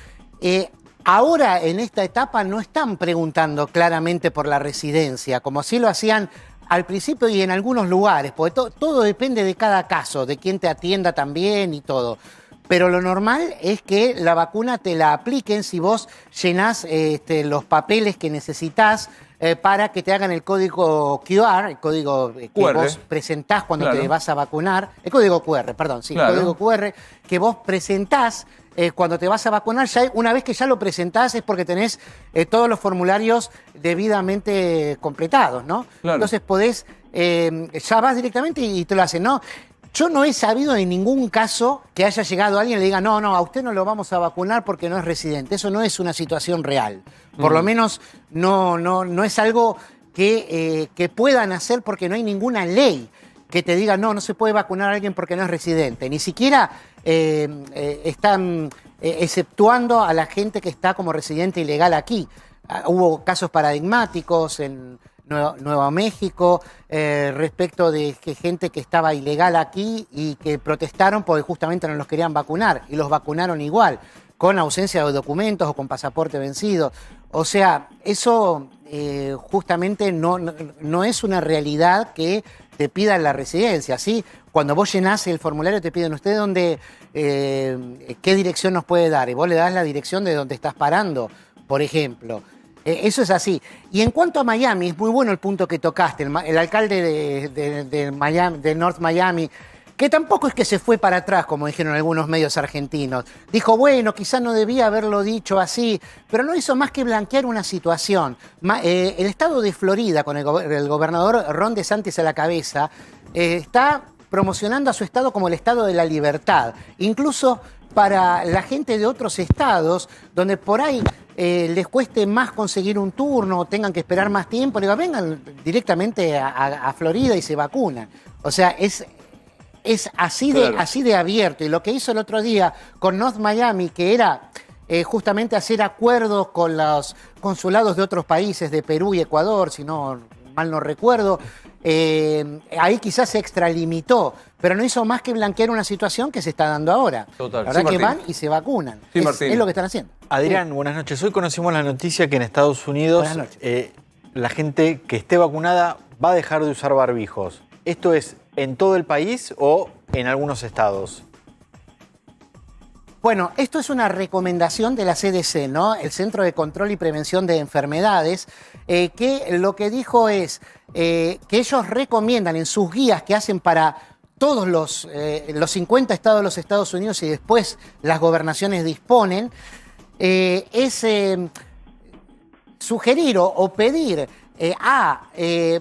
Ahora, en esta etapa, no están preguntando claramente por la residencia, como sí lo hacían al principio y en algunos lugares, porque todo depende de cada caso, de quién te atienda también y todo. Pero lo normal es que la vacuna te la apliquen si vos llenás los papeles que necesitas para que te hagan el código QR, el código que vos presentás cuando te vas a vacunar. El código QR, perdón, sí, el código QR que vos presentás cuando te vas a vacunar. Una vez que ya lo presentás es porque tenés todos los formularios debidamente completados, ¿no? Entonces podés, ya vas directamente y te lo hacen, ¿no? yo no he sabido de ningún caso que haya llegado alguien y le diga, no, a usted no lo vamos a vacunar porque no es residente. Eso no es una situación real. Por lo menos no es algo que puedan hacer porque no hay ninguna ley que te diga, no se puede vacunar a alguien porque no es residente. Ni siquiera están exceptuando a la gente que está como residente ilegal aquí. Hubo casos paradigmáticos en Nuevo México respecto de gente que estaba ilegal aquí y que protestaron porque justamente no los querían vacunar y los vacunaron igual, con ausencia de documentos o con pasaporte vencido. O sea, eso justamente no es una realidad que te pidan la residencia, ¿sí? Cuando vos llenás el formulario te piden, ¿usted qué dirección nos puede dar? Y vos le das la dirección de donde estás parando, por ejemplo. Eso es así. Y en cuanto a Miami, es muy bueno el punto que tocaste. El alcalde de Miami, de North Miami, que tampoco es que se fue para atrás, como dijeron algunos medios argentinos. Dijo, bueno, quizás no debía haberlo dicho así, pero no hizo más que blanquear una situación. El estado de Florida, con el gobernador Ron DeSantis a la cabeza, está promocionando a su estado como el estado de la libertad. Incluso para la gente de otros estados, donde por ahí les cueste más conseguir un turno o tengan que esperar más tiempo, le digo, vengan directamente a Florida y se vacunan. O sea, es así de abierto. Y lo que hizo el otro día con North Miami, que era justamente hacer acuerdos con los consulados de otros países, de Perú y Ecuador, si no mal no recuerdo, ahí quizás se extralimitó, pero no hizo más que blanquear una situación que se está dando ahora. Total. La verdad Sí, que Martín. van y se vacunan. Sí, es lo que están haciendo. Adrián, buenas noches. Hoy conocimos la noticia que en Estados Unidos la gente que esté vacunada va a dejar de usar barbijos. ¿Esto es en todo el país o en algunos estados? Bueno, esto es una recomendación de la CDC, ¿no? El Centro de Control y Prevención de Enfermedades, que lo que dijo es que ellos recomiendan en sus guías que hacen para todos los 50 estados de los Estados Unidos y después las gobernaciones disponen, es sugerir o pedir a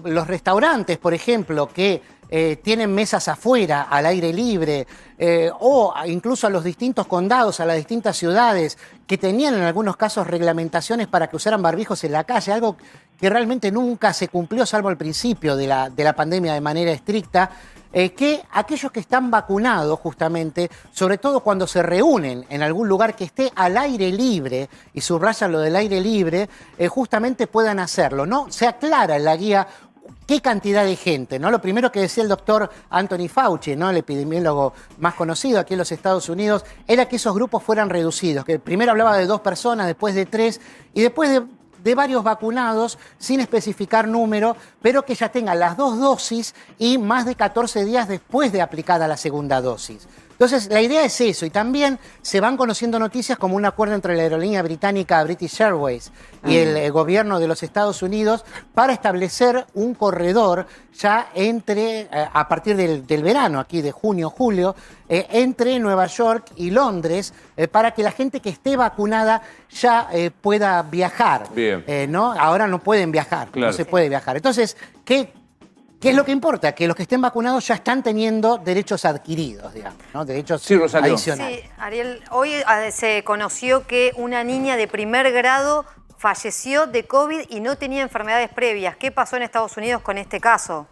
los restaurantes, por ejemplo, que tienen mesas afuera, al aire libre, o incluso a los distintos condados, a las distintas ciudades, que tenían en algunos casos reglamentaciones para que usaran barbijos en la calle, algo que realmente nunca se cumplió, salvo al principio de la pandemia de manera estricta, que aquellos que están vacunados justamente, sobre todo cuando se reúnen en algún lugar que esté al aire libre, y subrayan lo del aire libre, justamente puedan hacerlo, ¿no? Se aclara en la guía qué cantidad de gente, ¿no? Lo primero que decía el doctor Anthony Fauci, ¿no? El epidemiólogo más conocido aquí en los Estados Unidos, era que esos grupos fueran reducidos, que primero hablaba de 2 personas, después de 3, y después de varios vacunados, sin especificar número, pero que ya tengan las 2 dosis y más de 14 días después de aplicada la segunda dosis. Entonces, la idea es eso, y también se van conociendo noticias como un acuerdo entre la aerolínea británica British Airways y el gobierno de los Estados Unidos para establecer un corredor ya a partir del verano, aquí de junio, julio, entre Nueva York y Londres, para que la gente que esté vacunada ya pueda viajar. Bien. ¿No? Ahora no pueden viajar, Claro. no se puede viajar. Entonces, ¿qué es lo que importa? Que los que estén vacunados ya están teniendo derechos adquiridos, digamos, ¿no? Derechos Sí, Rosario. adicionales. Sí, Ariel, hoy se conoció que una niña de primer grado falleció de COVID y no tenía enfermedades previas. ¿Qué pasó en Estados Unidos con este caso?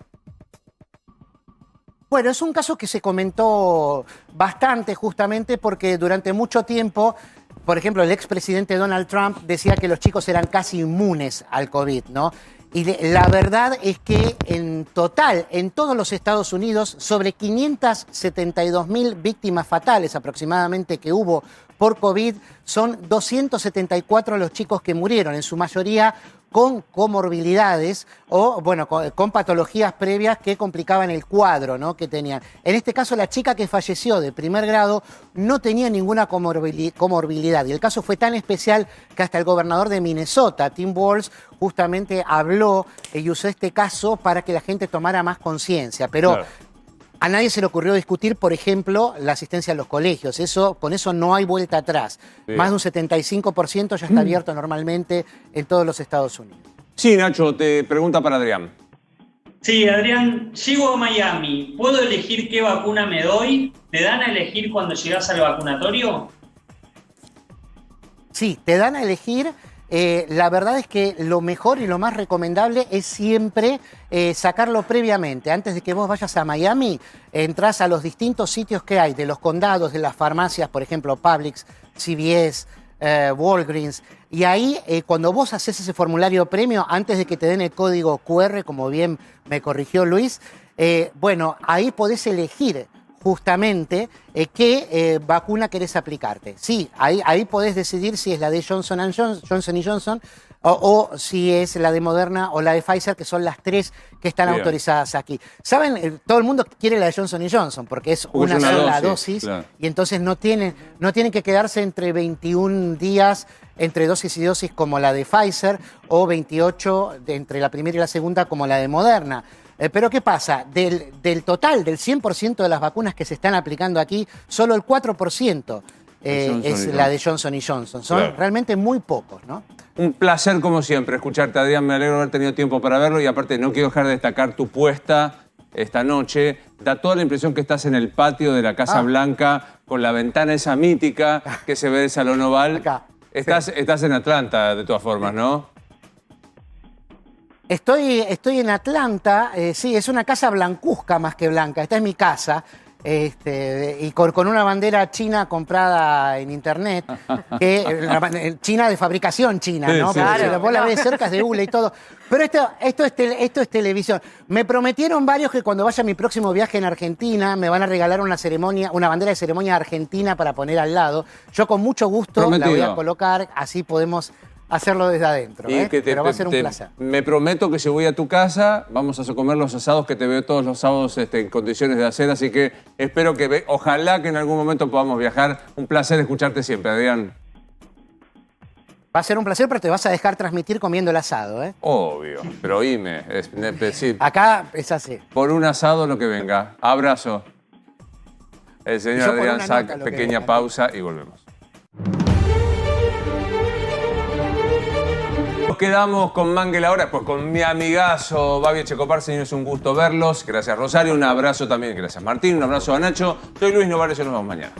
Bueno, es un caso que se comentó bastante justamente porque durante mucho tiempo, por ejemplo, el expresidente Donald Trump decía que los chicos eran casi inmunes al COVID, ¿no? Y la verdad es que en total, en todos los Estados Unidos, sobre 572.000 víctimas fatales aproximadamente que hubo por COVID, son 274 los chicos que murieron, en su mayoría con comorbilidades o, bueno, con patologías previas que complicaban el cuadro, ¿no?, que tenían. En este caso, la chica que falleció de primer grado no tenía ninguna comorbilidad. Y el caso fue tan especial que hasta el gobernador de Minnesota, Tim Walz, justamente habló y usó este caso para que la gente tomara más conciencia. Pero Claro. a nadie se le ocurrió discutir, por ejemplo, la asistencia a los colegios. Con eso no hay vuelta atrás. Sí. Más de un 75% ya está abierto normalmente en todos los Estados Unidos. Sí, Nacho, te pregunta para Adrián. Sí, Adrián, llego a Miami. ¿Puedo elegir qué vacuna me doy? ¿Te dan a elegir cuando llegas al vacunatorio? Sí, te dan a elegir. La verdad es que lo mejor y lo más recomendable es siempre sacarlo previamente. Antes de que vos vayas a Miami, entras a los distintos sitios que hay, de los condados, de las farmacias, por ejemplo, Publix, CVS, Walgreens. Y ahí, cuando vos haces ese formulario premio, antes de que te den el código QR, como bien me corrigió Luis, bueno, ahí podés elegir justamente qué vacuna querés aplicarte. Sí, ahí podés decidir si es la de Johnson & Johnson o si es la de Moderna o la de Pfizer, que son las tres que están Bien. autorizadas aquí. ¿Saben? Todo el mundo quiere la de Johnson & Johnson porque es Porque una es una sola dosis, dosis claro. y entonces no tienen que quedarse entre 21 días entre dosis y dosis como la de Pfizer o 28 entre la primera y la segunda como la de Moderna. Pero ¿qué pasa? Del total, del 100% de las vacunas que se están aplicando aquí, solo el 4% es la de Johnson & Johnson. Son Claro. realmente muy pocos, ¿no? Un placer, como siempre, escucharte, Adrián. Me alegro de haber tenido tiempo para verlo y aparte no quiero dejar de destacar tu puesta esta noche. Da toda la impresión que estás en el patio de la Casa Blanca con la ventana esa mítica que se ve del Salón Oval. Acá. Estás en Atlanta, de todas formas, ¿no? Estoy en Atlanta, sí, es una casa blancuzca más que blanca. Esta es mi casa. Y con una bandera china comprada en internet, china de fabricación china, ¿no? Sí, Porque sí. si vos la ves cerca es de hule y todo. Pero esto es televisión. Me prometieron varios que cuando vaya a mi próximo viaje en Argentina me van a regalar una bandera de ceremonia argentina para poner al lado. Yo con mucho gusto la voy Prometido. a colocar, así podemos hacerlo desde adentro. Pero va a ser un placer. Me prometo que si voy a tu casa, vamos a comer los asados que te veo todos los sábados en condiciones de hacer, así que espero que, ojalá que en algún momento podamos viajar. Un placer escucharte siempre, Adrián. Va a ser un placer, pero te vas a dejar transmitir comiendo el asado, ¿eh? Obvio, pero oíme, es decir, Acá es así. por un asado lo que venga. Abrazo. El Y señor yo por Adrián una Sack, nota lo que pequeña venga. pausa y volvemos. Nos quedamos con Mangel ahora, pues con mi amigazo Babi Echecopar, señores, un gusto verlos. Gracias Rosario, un abrazo también, gracias Martín, un abrazo a Nacho. Soy Luis Novares y nos vemos mañana.